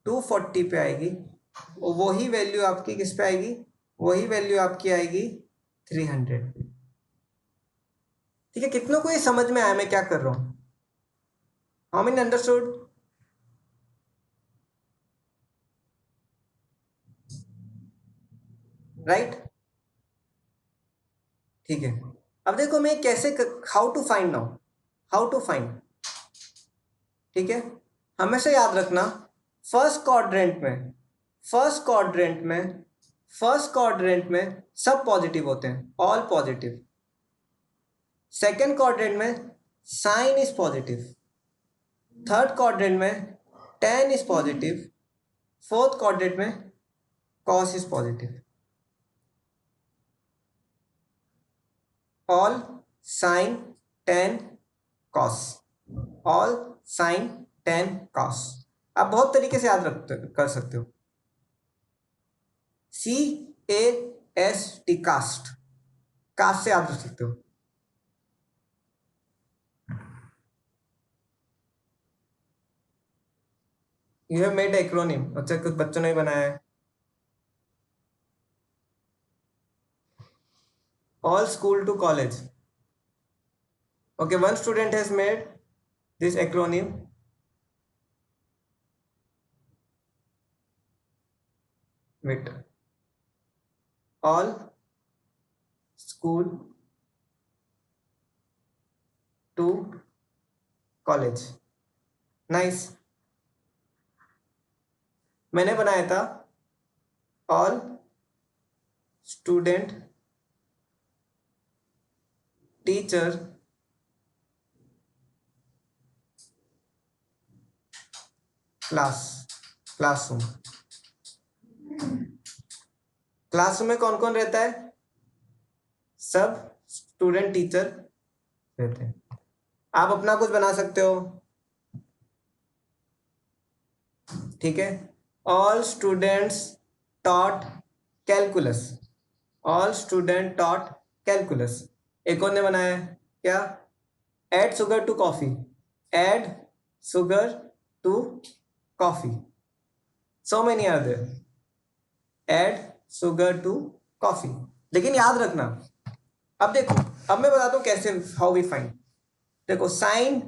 240 पे आएगी। वही वैल्यू आपकी किस पे आएगी, वही वैल्यू आपकी आएगी 300 पे। ठीक है, कितनों को ये समझ में आया मैं क्या कर रहा हूं? How many understood? राइट, ठीक है। अब देखो मैं कैसे, हाउ टू फाइंड नाउ, ठीक है। हमेशा याद रखना, फर्स्ट क्वाड्रेंट में सब पॉजिटिव होते हैं, ऑल पॉजिटिव। सेकेंड क्वाड्रेंट में sine is positive. Third quadrant में tan is positive. Fourth quadrant में cos is positive. All sine tan cos, all sine tan cos। आप बहुत तरीके से याद कर सकते हो। CAST, कास्ट से याद रख सकते हो। यू हैव मेड एक्रोनिम, अच्छा कुछ बच्चों ने बनाया है। All school to college. Okay, one student has made this acronym. Wait. All school to college. Nice. मैंने बनाया था all student teacher classroom. Classroom में कौन कौन रहता है, सब स्टूडेंट टीचर रहते हैं। आप अपना कुछ बना सकते हो, ठीक है। All students taught calculus, all student taught calculus. एक और ने बनाया है क्या, add sugar to coffee, add sugar to coffee. So many are there. Add sugar to coffee. लेकिन याद रखना, अब देखो, अब मैं बताता हूं कैसे, हाउ वी फाइंड. देखो साइन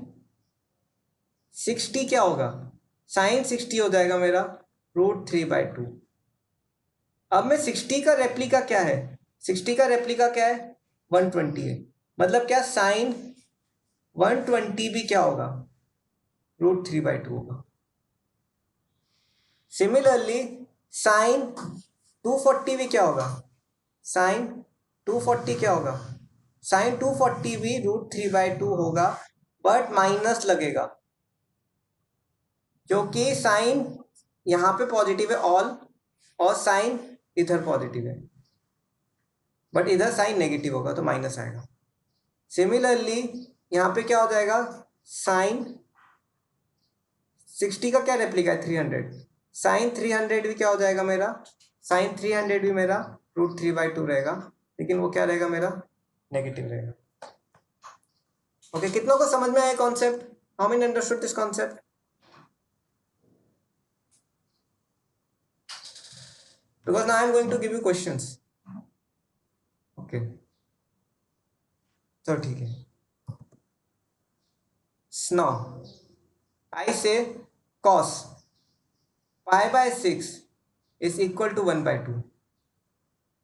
60 क्या होगा, साइन 60 हो जाएगा मेरा √3/2. अब मैं 60 का रेप्लिका क्या है, 60 का रेप्लिका क्या है, 120 है. मतलब क्या, साइन 120 भी क्या होगा, √3/2 होगा. सिमिलरली साइन 240 भी क्या होगा, साइन 240 क्या होगा, साइन 240 भी √3/2 होगा, बट माइनस लगेगा क्योंकि साइन यहां पे पॉजिटिव है ऑल, और साइन इधर पॉजिटिव है, बट इधर साइन नेगेटिव होगा तो माइनस आएगा. सिमिलरली यहां पे क्या हो जाएगा, साइन 60 का क्या रेप्लिका है, 300. साइन 300 भी क्या हो जाएगा मेरा, साइन 300 भी मेरा √3/2 रहेगा, लेकिन वो क्या रहेगा मेरा, नेगेटिव रहेगा. ओके, कितनों को समझ में आया concept, how many understood this concept. Because now I am going to give you questions. Okay. So ठीक है. Now I say cos pi/6 is equal to 1/2.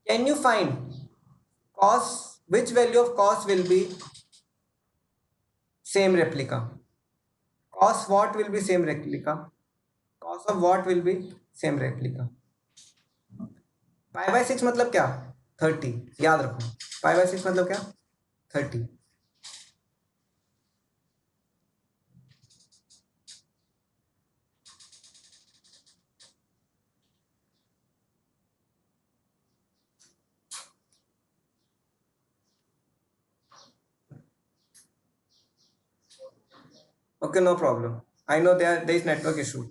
Can you find cos, which value of cos will be same replica? Cos what will be same replica? Cos of what will be same replica? pi/6 मतलब क्या, 30. याद रखो, pi/6 मतलब क्या, 30. Okay, no problem. I know there is network issue.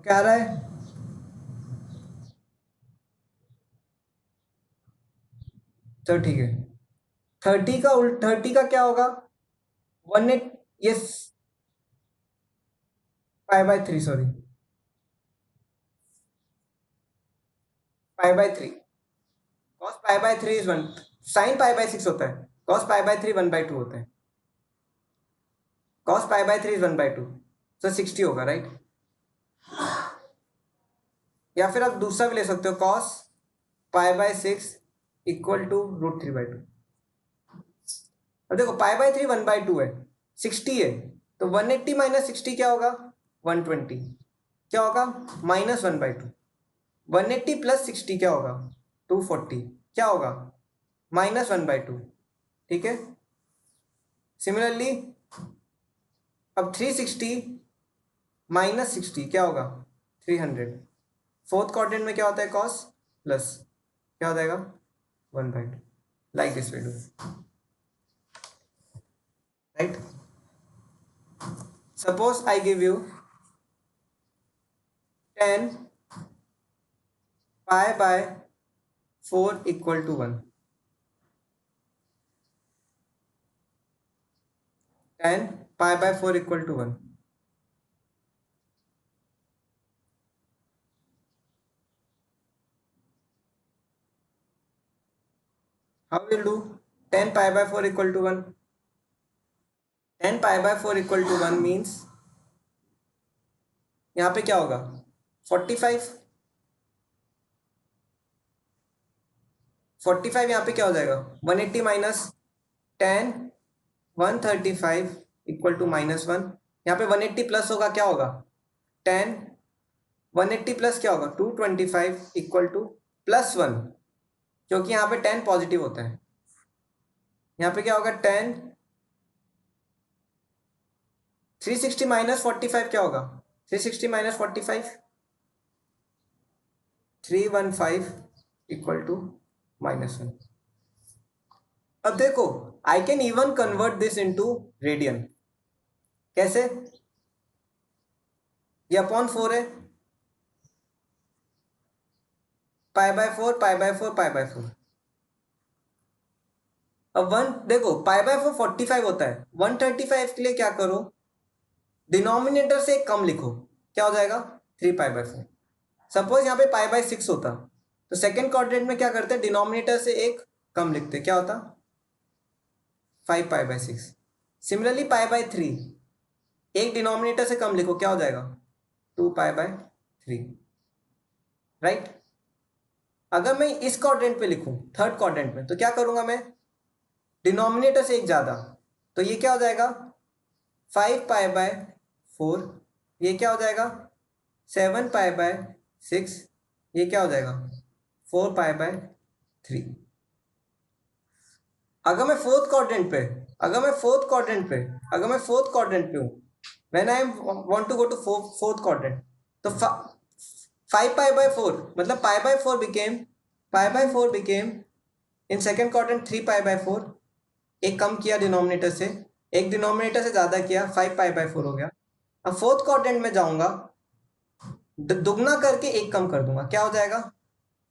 क्या आ रहा है, चलो ठीक है. 30 का क्या होगा, 18, yes, pi/3, sorry, pi/3. cos pi/3 is 1, sine pi/6 होता है, cos pi/3 1/2 होता है, cos pi/3 इज 1/2, तो 60 होगा, राइट. या फिर आप दूसरा भी ले सकते हो, cos pi/6 इक्वल टू √3/2. अब देखो pi/3 1/2 है, 60 है, तो 180 माइनस 60 क्या होगा, 120. क्या होगा, -1/2. 180 प्लस 60 क्या होगा, 240. क्या होगा, -1/2. ठीक है. सिमिलरली अब 360 माइनस 60 क्या होगा, 300. फोर्थ क्वाड्रेंट में क्या होता है, कॉस प्लस क्या हो जाएगा, 1/2. Like this we do, right. Suppose I give you 10 pi/4 equal to 1. 10 pi/4 equal to 1. How will do 10 pi/4 equal to 1? 10 pi/4 equal to 1 means यहाँ पे क्या होगा, 45. 45 यहाँ पे क्या हो जाएगा, 180 माइनस 10, 135 इक्वल टू -1. यहाँ पे 180 प्लस होगा, क्या होगा, 10. 180 प्लस क्या होगा, 225 इक्वल टू +1, क्योंकि यहाँ पे 10 पॉजिटिव होता है. यहाँ पे क्या होगा, 10. 360 माइनस 45 क्या होगा, 360 माइनस 45, 315 इक्वल टू -1। अब देखो, I can even convert this into radian. कैसे? ये अपॉन 4 है, π/4 π/4 π/4। अब 1 देखो, π/4 45 होता है। 135 के लिए क्या करो, डिनोमिनेटर से एक कम लिखो, क्या हो जाएगा 3π/4। सपोज यहाँ पे π/6 होता तो सेकेंड क्वाड्रेंट में क्या करते, डिनोमिनेटर से एक कम लिखते, क्या होता 5π/6। सिमिलरली π/3 एक डिनोमिनेटर से कम लिखो, क्या हो जाएगा 2π/3, राइट। अगर मैं इस क्वाड्रेंट पे लिखूं, थर्ड क्वाड्रेंट में, तो क्या करूंगा मैं, डिनोमिनेटर से एक ज्यादा, तो ये क्या हो जाएगा 5π/4। ये क्या हो जाएगा 7π/6। ये क्या हो जाएगा 4π/3। अगर मैं फोर्थ क्वाड्रेंट पे हूँ, when I want to go to fourth quadrant, तो 5π/4 मतलब π/4 बिकेम इन सेकेंड क्वाड्रेंट 3π/4। एक कम किया डिनोमिनेटर से, एक डिनोमिनेटर से ज्यादा किया, 5π/4 हो गया। अब फोर्थ क्वाड्रेंट में जाऊंगा, दुगना करके एक कम कर दूंगा, क्या हो जाएगा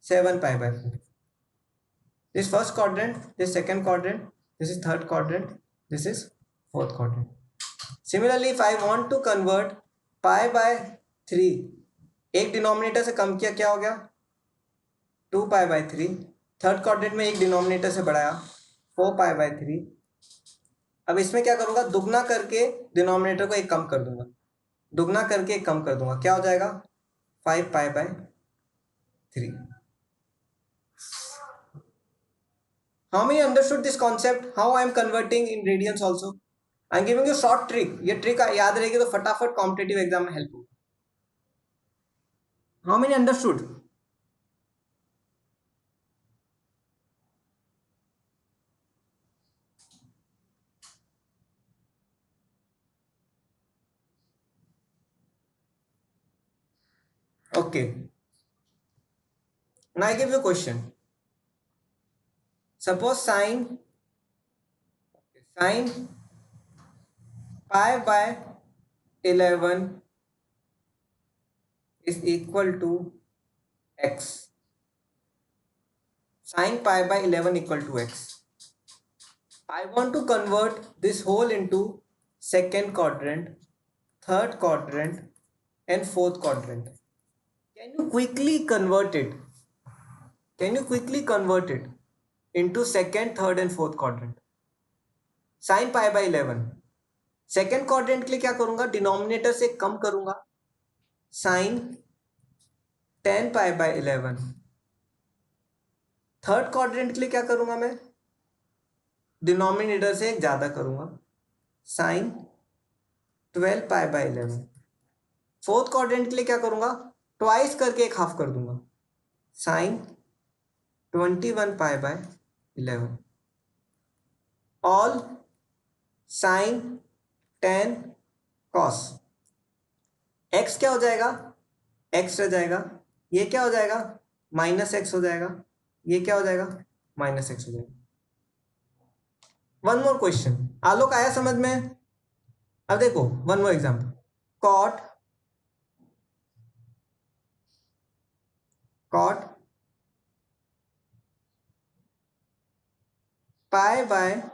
7π/4। This first quadrant, this second quadrant, this is third quadrant, this is fourth quadrant. Similarly if I want to convert π/3, एक डिनोमिनेटर से कम किया, क्या हो गया 2π/3। थर्ड क्वाड्रेंट में एक डिनोमिनेटर से बढ़ाया, 4π/3। अब इसमें क्या करूंगा, दुगना करके डिनोमिनेटर को एक कम कर दूंगा, दुगना करके एक कम कर दूंगा, क्या हो जाएगा 5π/3। How many understood this concept? How I am converting in radians also? I am giving you short trick. ये ट्रिक याद रहेगी तो फटाफट कॉम्पिटिटिव एग्जाम में हेल्प होगी। How many understood? Okay. Now I give you a question. Suppose sine π/11 is equal to x. Sine π/11 equal to x. I want to convert this whole into second quadrant, third quadrant, and fourth quadrant. Can you quickly convert it? Into second, third, and fourth quadrant? Sine π/11 second quadrant के लिए क्या करूंगा, डिनोमिनेटर से कम करूंगा, साइन 10π/11। थर्ड क्वाड्रेंट के लिए क्या करूंगा मैं, डिनोमिनेटर से एक ज्यादा करूंगा, साइन 12π/11। फोर्थ क्वाड्रेंट के लिए क्या करूंगा, ट्वाइस करके एक हाफ कर दूंगा, sine 21π/11। All sine 10 cos. X क्या हो जाएगा, एक्स रह जाएगा, ये क्या हो जाएगा -x हो जाएगा, ये क्या हो जाएगा -x हो जाएगा। वन मोर क्वेश्चन, आलोक आया समझ में? अब देखो one more example, cot π/5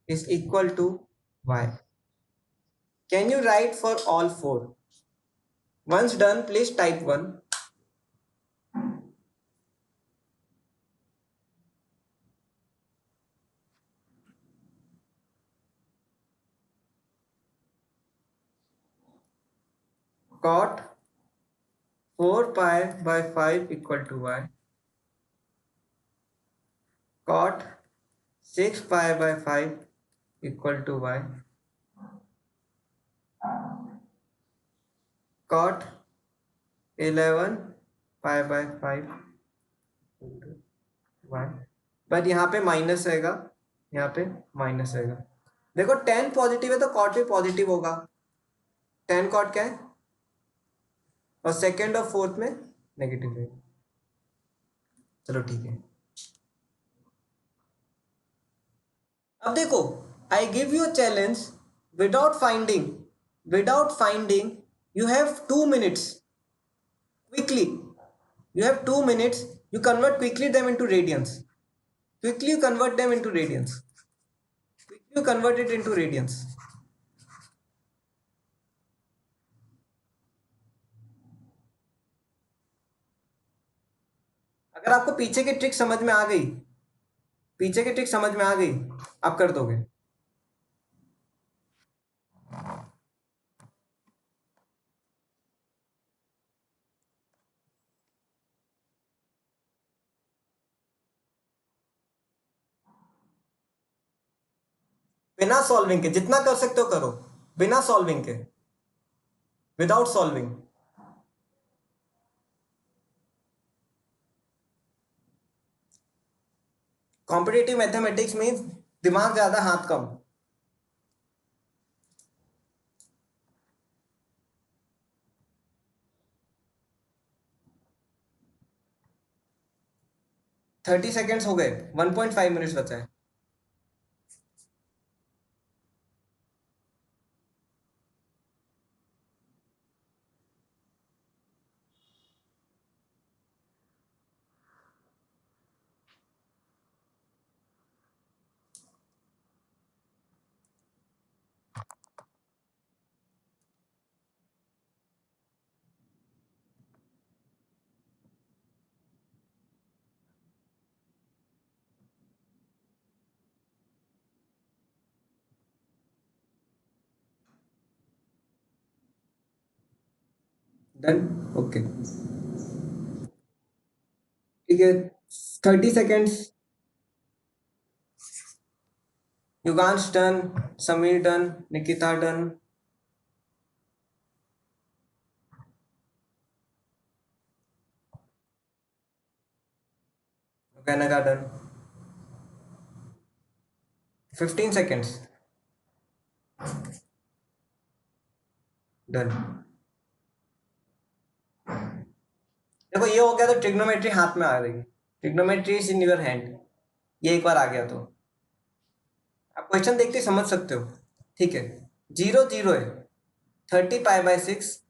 is equal to y. Can you write for all four? Once done, please type 1. Cot 4π/5 equal to y. Cot 6π/5 equal to y. Cot 11π/5 y। But यहाँ पे माइनस रहेगा, यहाँ पे माइनस रहेगा। देखो 10 पॉजिटिव है तो कॉट भी पॉजिटिव होगा। 10 कॉट क्या है और सेकेंड और फोर्थ में नेगेटिव है। चलो ठीक है। अब देखो, आई give you a challenge without finding you have 2 minutes quickly. You have 2 minutes. You convert quickly them into radians. Quickly you convert them into radians. Quickly you convert it into radians. अगर आपको पीछे की ट्रिक समझ में आ गई, आप कर दोगे। बिना सॉल्विंग के जितना कर सकते हो करो, बिना सॉल्विंग के, without solving. Competitive mathematics means दिमाग ज्यादा हाथ कम। थर्टी सेकेंड्स हो गए, 1.5 मिनट्स बचा है। डन, ओके, ठीक है। 30 seconds. Yugansh done, Sameer done, Nikita done. Canada done. 15 seconds. Done. देखो ये हो गया तो ट्रिग्नोमेट्री हाथ में आ गई। Trigonometry is in your hand. ये एक बार आ गया तो आप क्वेश्चन देखते ही समझ सकते हो। ठीक है, 0 0 है। 30 π/6,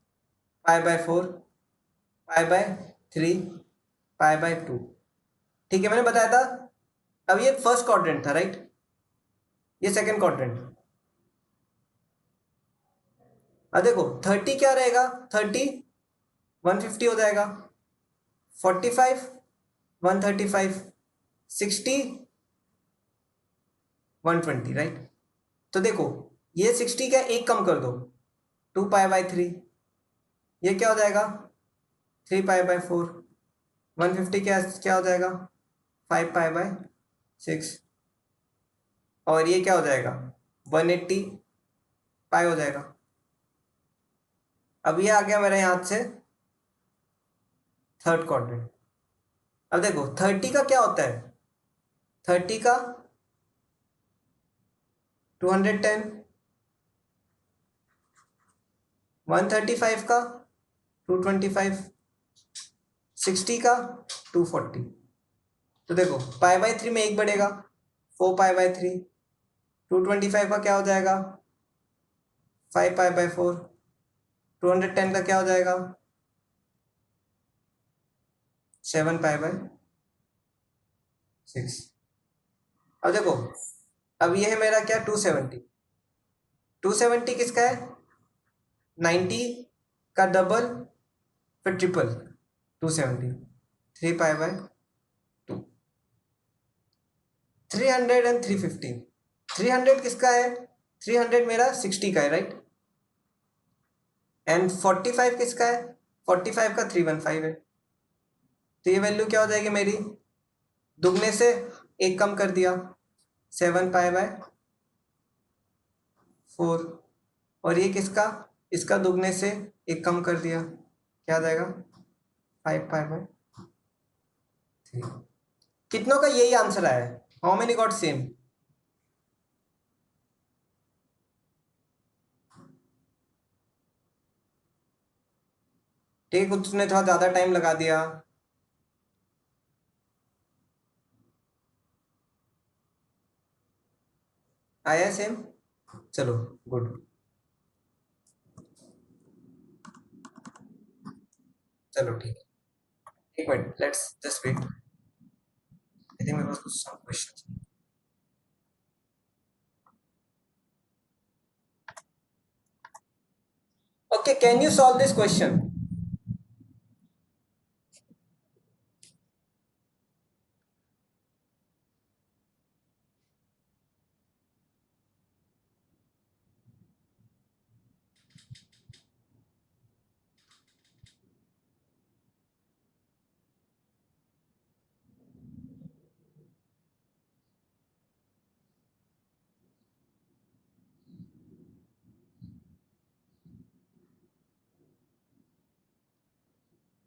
π/4, π/3, π/2। ठीक है, मैंने बताया था। अब ये फर्स्ट क्वाड्रेंट था, राइट? ये सेकंड क्वाड्रेंट। अब देखो 30 क्या रहेगा? 30 150 हो जाएगा। 45 135, 60 120, राइट? तो देखो ये 60 का एक कम कर दो, 2π/3। ये क्या हो जाएगा? 3π/4। 150 क्या क्या हो जाएगा? 5π/6। और ये क्या हो जाएगा? 180 पाई हो जाएगा। अब ये आ गया मेरे हाथ से थर्ड क्वाड्रेंट। अब देखो 30 का क्या होता है? 30 का 210, 135 का 225, 60 का 240। तो देखो π/3 में एक बढ़ेगा, 4π/3। 225 का क्या हो जाएगा? 5π/4। 210 का क्या हो जाएगा? 7π/6। अब देखो, अब ये है मेरा क्या? 270। 270 किसका है? 90 का डबल, फिर ट्रिपल, 270। 3π/2। 300 एंड 350। 300 किसका है? 300 मेरा 60 का है, राइट? एंड 45 किसका है? 45 का 315 है। तो ये वैल्यू क्या हो जाएगी मेरी? दुगने से एक कम कर दिया, 7π/4। और ये किसका? इसका दुगने से एक कम कर दिया, क्या आ जाएगा? 5π/3। कितनों का यही आंसर आया है? How many got same? ठीक है, कुछ ने थोड़ा ज्यादा टाइम लगा दिया। आया सेम? चलो, गुड। चलो ठीक है, एक minute, let's just wait. I think मेरे पास कुछ some question. Okay, can you solve this question?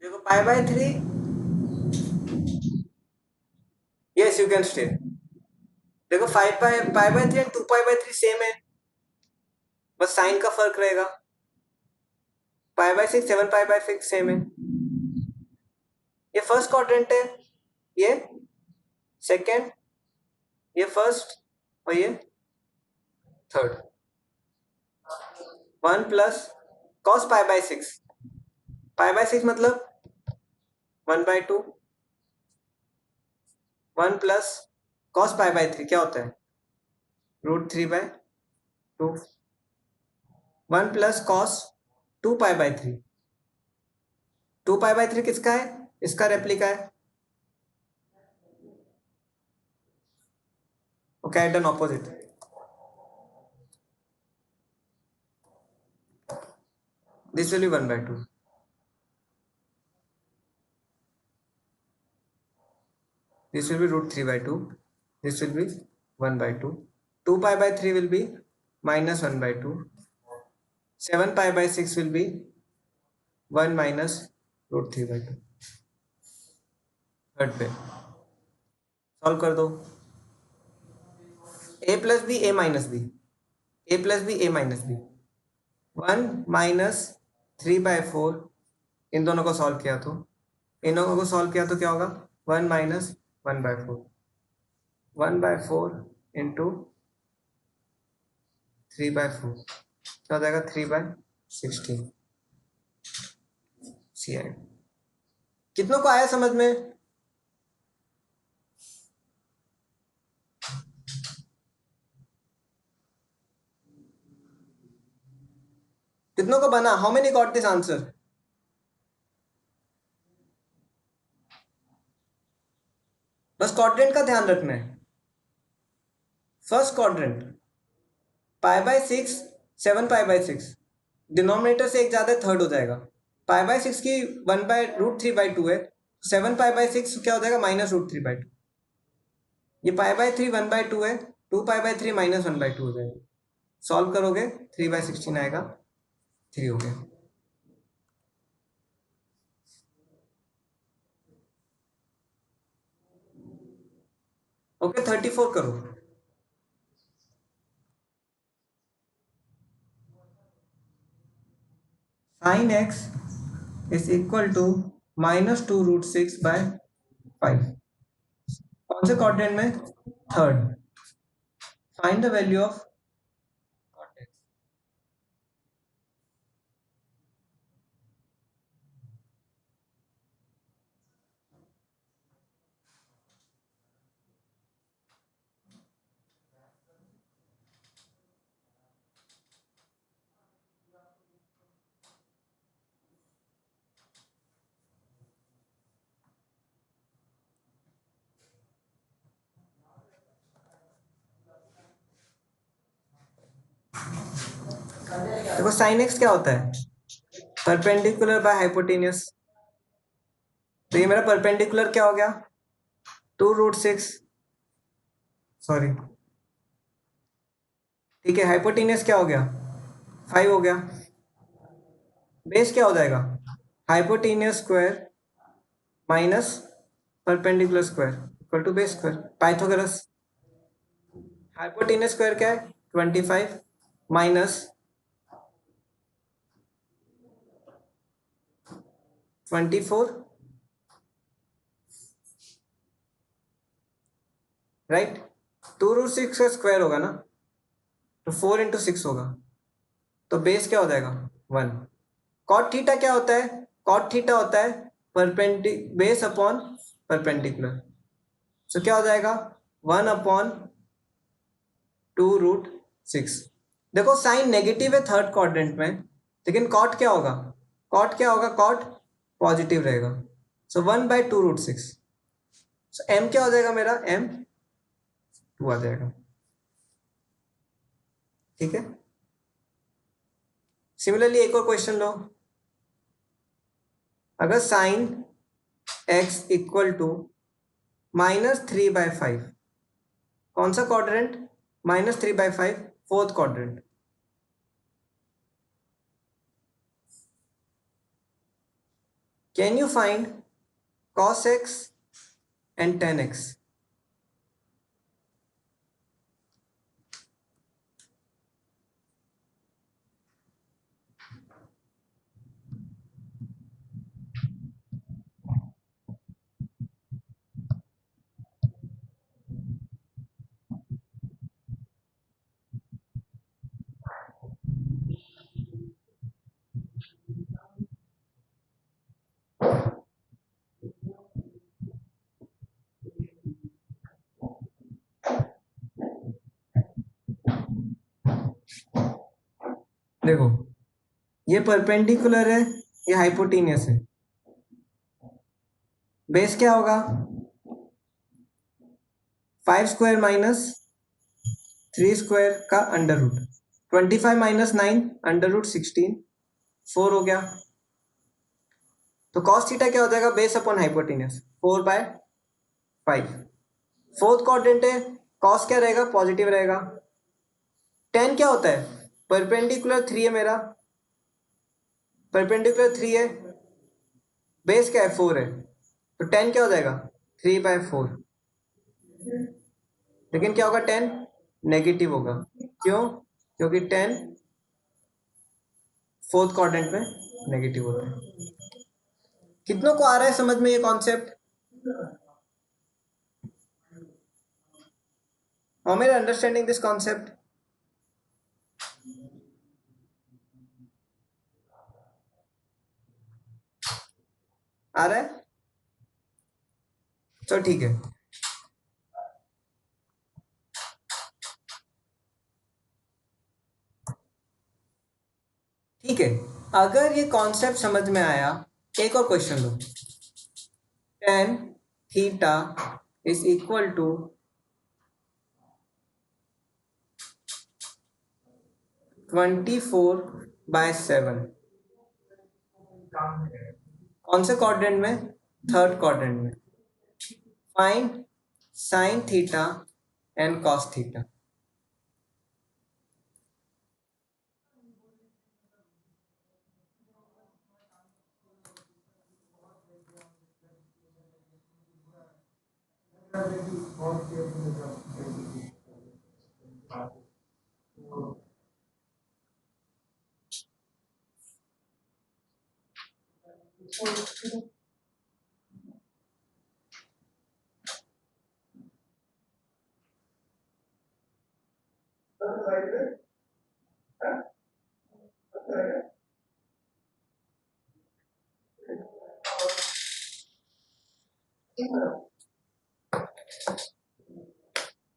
देखो, pi by 3, yes you can stay. देखो, 5 pi by 3 and 2 pi by 3 same है, बस साइन का फर्क रहेगा। Pi by 6, 7 pi by 6 same है। ये फर्स्ट क्वाड्रेंट है, ये सेकंड, ये फर्स्ट, और ये third. 1 plus cos pi by 6, pi by 6 मतलब 1/2। 1 प्लस cos पाई बाय 3 क्या होता है? √3/2। 1 plus cos 2 pi by 3, 2 pi by 3 किसका है? इसका रेप्लिका है। Okay, I done opposite. This will be 1/2। This will be √3/2. This will be 1/2. 2 pi by 3 will be -1/2. 7 pi by 6 will be 1 minus √3/2। Third पे सॉल्व कर दो। a+b, a-b, 1 - 3/4। इन दोनों को सॉल्व किया तो, इन दोनों को सॉल्व किया तो क्या होगा? 1 - 1/4। 1/4 इंटू 3/4 क्या हो जाएगा? 3/16। सी आई। कितनों को आया समझ में? कितनों को बना? How many got this answer? बस क्वाड्रेंट का ध्यान रखना है। First quadrant pi by 6, 7 pi by 6, denominator से एक ज्यादा थर्ड हो जाएगा। पाई बाय 6 की 1/√3/2 है, 7 पाई बाय 6 क्या हो जाएगा? -√3/2। ये पाई बाय 3 1/2 है, 2 पाई बाय 3 -1/2 हो जाएगा। सॉल्व करोगे 3/16 आएगा, 3 हो गया। ओके, 34 करो। sin x is equal to -2√6/5। कौन से क्वाड्रेंट में? Third. Find the value of cot x। देखो, sin x क्या होता है? Perpendicular by hypotenuse. तो ये मेरा परपेंडिकुलर क्या हो गया? 2√6, सॉरी, ठीक है। हाइपोटेन्यूस क्या हो गया? 5 हो गया। बेस क्या हो जाएगा? Hypotenuse square minus perpendicular square equal to base square. Pythagoras. Hypotenuse square क्या है? 25 माइनस 24, राइट। 2√6 का स्क्वायर होगा ना, तो 4 इंटू 6 होगा, तो बेस क्या हो जाएगा 1। कॉट थीटा क्या होता है? कॉट थीटा होता है बेस अपॉन परपेंडिकुलर। सो क्या हो जाएगा 1/2√6। देखो साइन नेगेटिव है थर्ड क्वाड्रेंट में, लेकिन कॉट क्या होगा? कॉट क्या होगा? कॉट पॉजिटिव रहेगा। सो 1/2√6। सो m क्या हो जाएगा मेरा? m 2 आ जाएगा। ठीक है। सिमिलरली एक और क्वेश्चन लो। अगर साइन x इक्वल टू -3/5, कौन सा quadrant? -3/5, fourth quadrant. Can you find cos x and tan x? देखो ये परपेंडिकुलर है, ये हाइपोटेनियस है। बेस क्या होगा? 5 स्क्वायर माइनस 3 स्क्वायर का अंडर रूट। 25 माइनस 9 √16, 4 हो गया। तो कॉस थीटा क्या हो जाएगा? Base upon hypotenuse, 4/5। Fourth quadrant है, कॉस क्या रहेगा? पॉजिटिव रहेगा। टेन क्या होता है? परपेंडिकुलर 3 है मेरा, परपेंडिकुलर 3 है, बेस क्या है? 4 है, तो टेन क्या हो जाएगा? 3/4। लेकिन क्या होगा? 10 नेगेटिव होगा। क्यों? क्योंकि 10 फोर्थ क्वाड्रेंट में नेगेटिव होता है। कितनों को आ रहा है समझ में ये concept? How many understanding this concept? आ रहा है? चलो ठीक है। ठीक है, अगर ये कॉन्सेप्ट समझ में आया, एक और क्वेश्चन लो। tan theta is equal to 24/7। कौन से क्वाड्रेंट में? थर्ड क्वाड्रेंट में। Find sine theta and cos theta.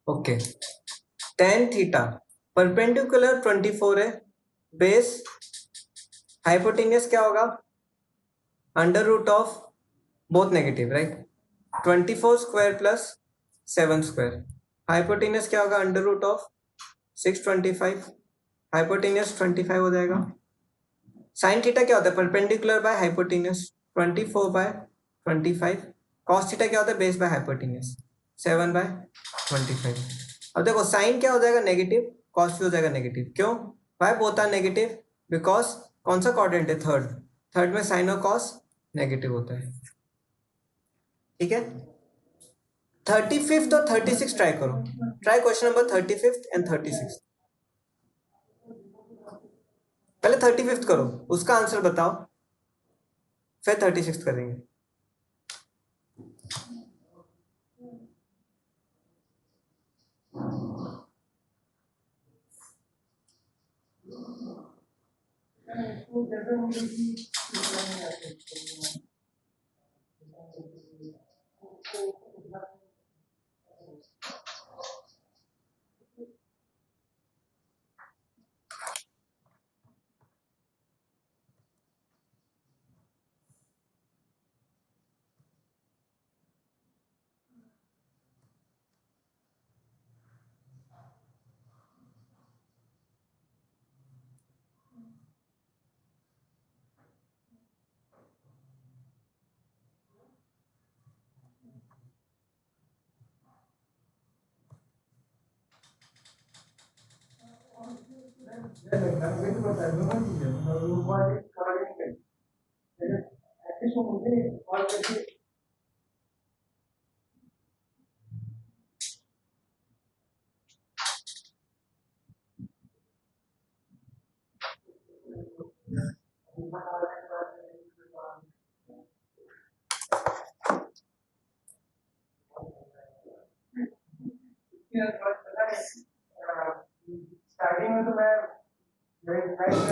Okay, tan theta perpendicular 24 है, बेस हाइपोटेनियस क्या होगा? Under root of both negative, right. 24 square plus 7 square. Hypotenuse क्या होगा? Under root of 625। हाइपोटेनियस 25 हो जाएगा। साइन थीटा क्या होता है? Perpendicular by hypotenuse, 24/25। Cos theta क्या होता है? Base by hypotenuse, 7/25। अब देखो साइन क्या हो जाएगा? नेगेटिव, कॉस भी हो जाएगा नेगेटिव। क्यों? Why both are negative? Because कौन सा क्वाड्रेंट है? थर्ड। थर्ड में साइन और कॉस नेगेटिव होता है। ठीक है। 35th और 36 ट्राई करो। Try question number 35th and 36। पहले 35th करो, उसका आंसर बताओ। फिर 36 करेंगे।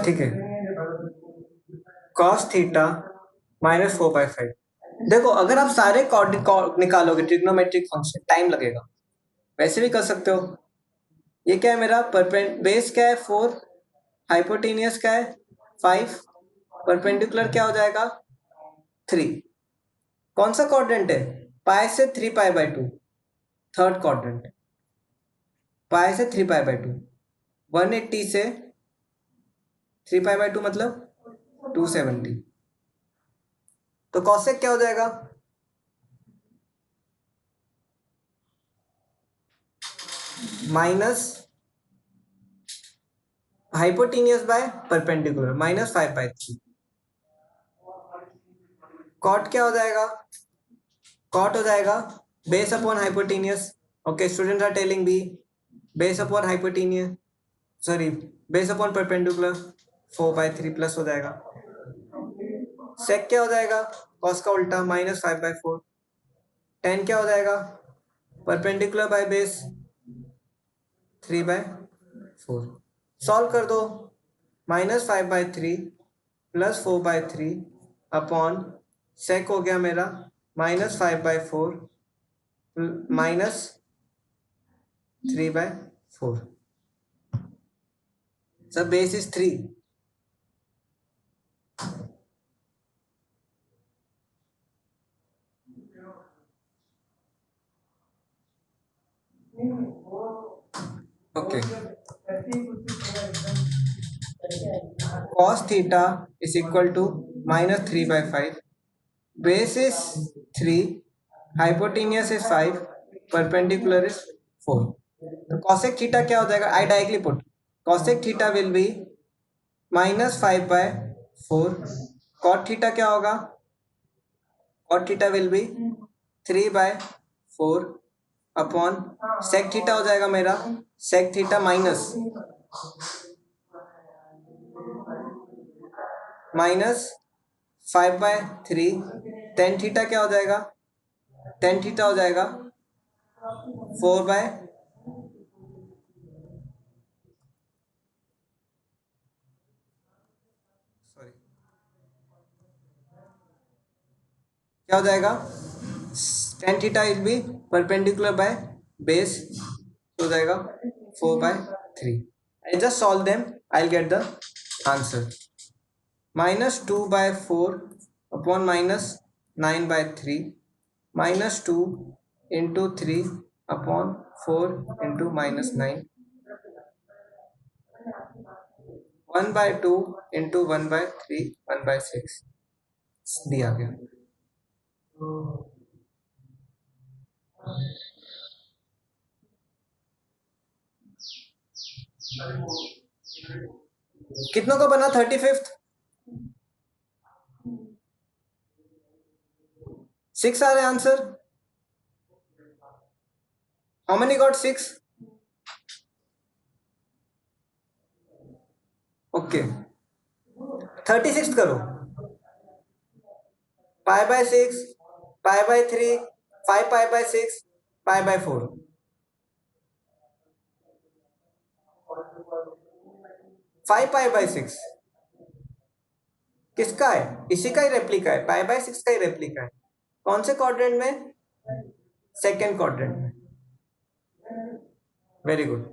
ठीक है, cos थीटा -4/5। देखो, अगर आप सारे निकालोगे ट्रिग्नोमेट्रिक फंक्शन, टाइम लगेगा। वैसे भी कर सकते हो। ये क्या है मेरा बेस क्या है 4, हाइपोटेनियस क्या है 5, परपेंडिकुलर क्या हो जाएगा 3। कौन सा क्वाड्रेंट है? पाई से 3π/2, थर्ड क्वाड्रेंट। पाई से 3π/2, 180 से 3π/2 मतलब 270। तो कॉसेक क्या हो जाएगा? Minus hypotenuse by perpendicular -5/3। Cot क्या हो जाएगा? कॉट हो जाएगा base upon hypotenuse. Okay, students are telling B, base upon hypotenuse, sorry, base upon perpendicular 4/3 plus हो जाएगा। सेक क्या हो जाएगा? कॉस का उल्टा -5/4। टेन क्या हो जाएगा? Perpendicular by base 3/4। सॉल्व कर दो। -5/3 प्लस 4/3 अपॉन सेक हो गया मेरा -5/4 -3/4। Sir base is 3। Okay, cos theta is equal to -3/5, base is 3, hypotenuse is 5, perpendicular is 4। तो cosec theta क्या हो जाएगा? I directly put cosec theta will be -5/4। cot theta क्या होगा? cot theta will be 3/4 upon sec theta हो जाएगा मेरा sec theta -5/3। tan थीटा क्या हो जाएगा? tan थीटा हो जाएगा 4/, सॉरी, क्या हो जाएगा? tan theta will be perpendicular by base, हो जाएगा 4/3। I just solve them, I will get the answer. -2/4 upon -9/3 -2 into 3 upon 4 into -9, 1/2 into 1/3 1/6 दिया गया। कितनों का बना 35th? 6 आ रहे answer. How many got 6? Okay, 36 करो। पाई by 6, pi by 3, 5 pi by 6, pi by 4। 5 pi by 6 किसका है? इसी का ही रेप्लिका है, पाई बाय 6 का ही रेप्लिका है। कौन से क्वाड्रेंट में? सेकेंड क्वाड्रेंट में। वेरी गुड,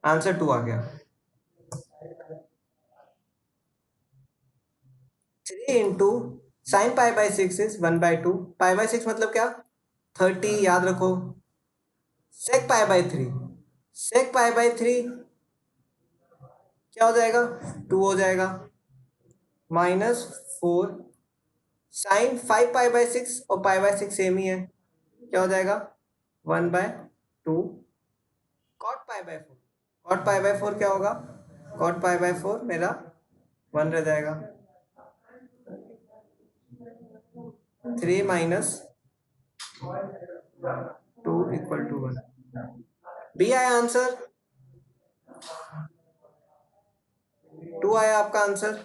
आंसर 2 आ गया। 3 into sine pi by 6 is 1/2। Pi by 6 मतलब क्या? 30, याद रखो। सेक पाई बाय 3, सेक पाई बाय 3 क्या हो जाएगा? 2 हो जाएगा। -4 साइन 5 पाई बाय 6, और पाई बाय 6 सेम ही है, क्या हो जाएगा? 1/2 cot pi by 4। Cot pi by 4 क्या होगा? कॉट पाई बाय 4 मेरा 1 रह जाएगा। 3 माइनस 2 इक्वल टू 1। बी आया आंसर, 2 आया आपका आंसर।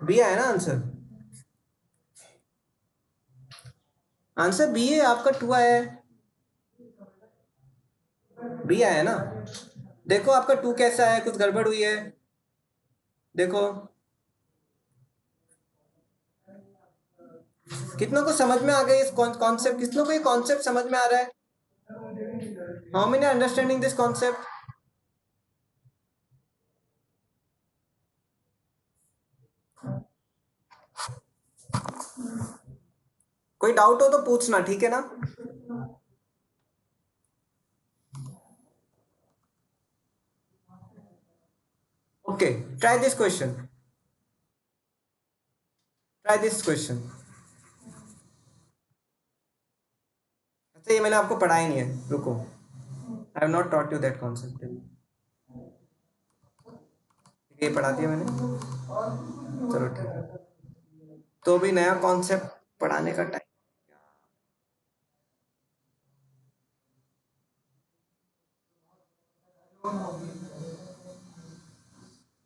बी आया ना आंसर? आंसर बी है आपका, 2 आया है। बी आया है ना? देखो आपका 2 कैसा है, कुछ गड़बड़ हुई है? देखो कितनों को समझ में आ गई इस कॉन्सेप्ट? कितनों को ये कॉन्सेप्ट समझ में आ रहा है? How many understanding this concept? कोई डाउट हो तो पूछना, ठीक है ना? Okay, try this question, try this question. अच्छा, ये मैंने आपको पढ़ाया नहीं है, रुको। I have not taught you that concept. ये पढ़ा दिया मैंने, चलो ठीक है। तो भी नया कॉन्सेप्ट पढ़ाने का टाइम,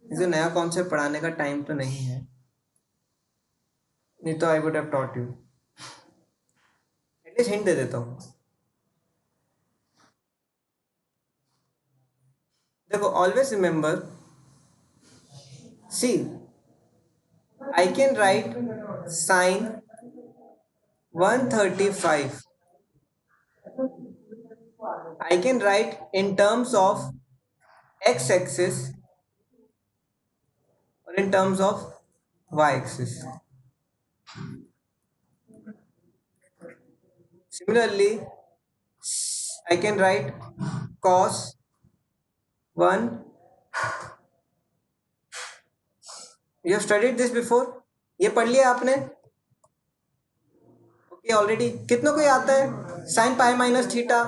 इसे नया कॉन्सेप्ट पढ़ाने का टाइम तो नहीं है, नहीं तो I would have taught you. At least hint दे देता हूँ। देखो, always remember, see I can write sine 135, I can write in terms of x-axis or in terms of y-axis. Similarly, I can write cos 1. You have studied this before? ये पढ़ लिया आपने? Okay, already. कितनों को आता है sine pi minus theta?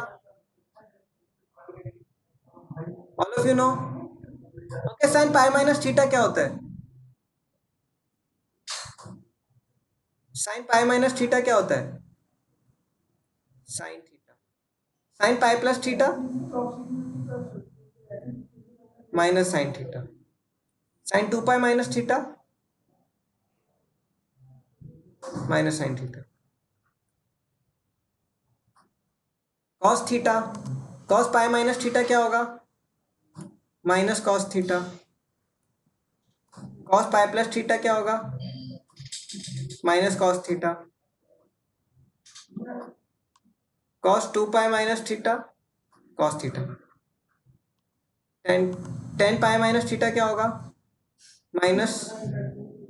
All of you no. Okay, sine pi minus theta क्या होता है? साइन पाई माइनस थीटा क्या होता है? Sine theta. Sine pi plus theta minus sine theta. Sine 2 pi minus theta minus sine theta. Cos theta, cos pi minus theta क्या होगा? Minus cos theta. Cos pi plus theta क्या होगा? Minus cos theta. Cos 2 pi minus theta cos theta. Tan, 10 pi minus theta क्या होगा? Minus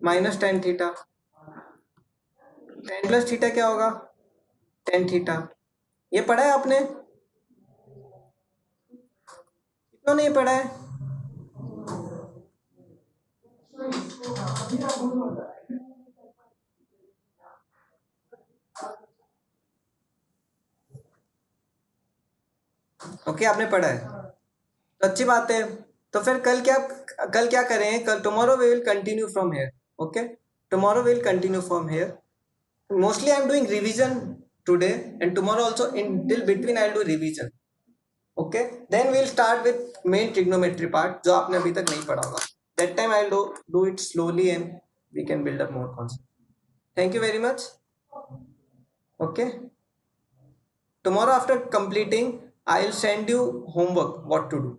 minus tan theta. 10 plus theta क्या होगा? 10 थीटा। ये पढ़ा है आपने? कितनों ने ये पढ़ा है? ओके, आपने पढ़ा है तो अच्छी बात है। तो फिर कल क्या करें? कल tomorrow we will continue from here. Okay, tomorrow we will continue from here. Mostly I am doing revision today and tomorrow also. In till between I'll do revision. Okay, then we'll start with main trigonometry part जो आपने अभी तक नहीं पढ़ा होगा. That time I'll do it slowly and we can build up more concepts. Thank you very much. Okay, tomorrow after completing I'll send you homework what to do.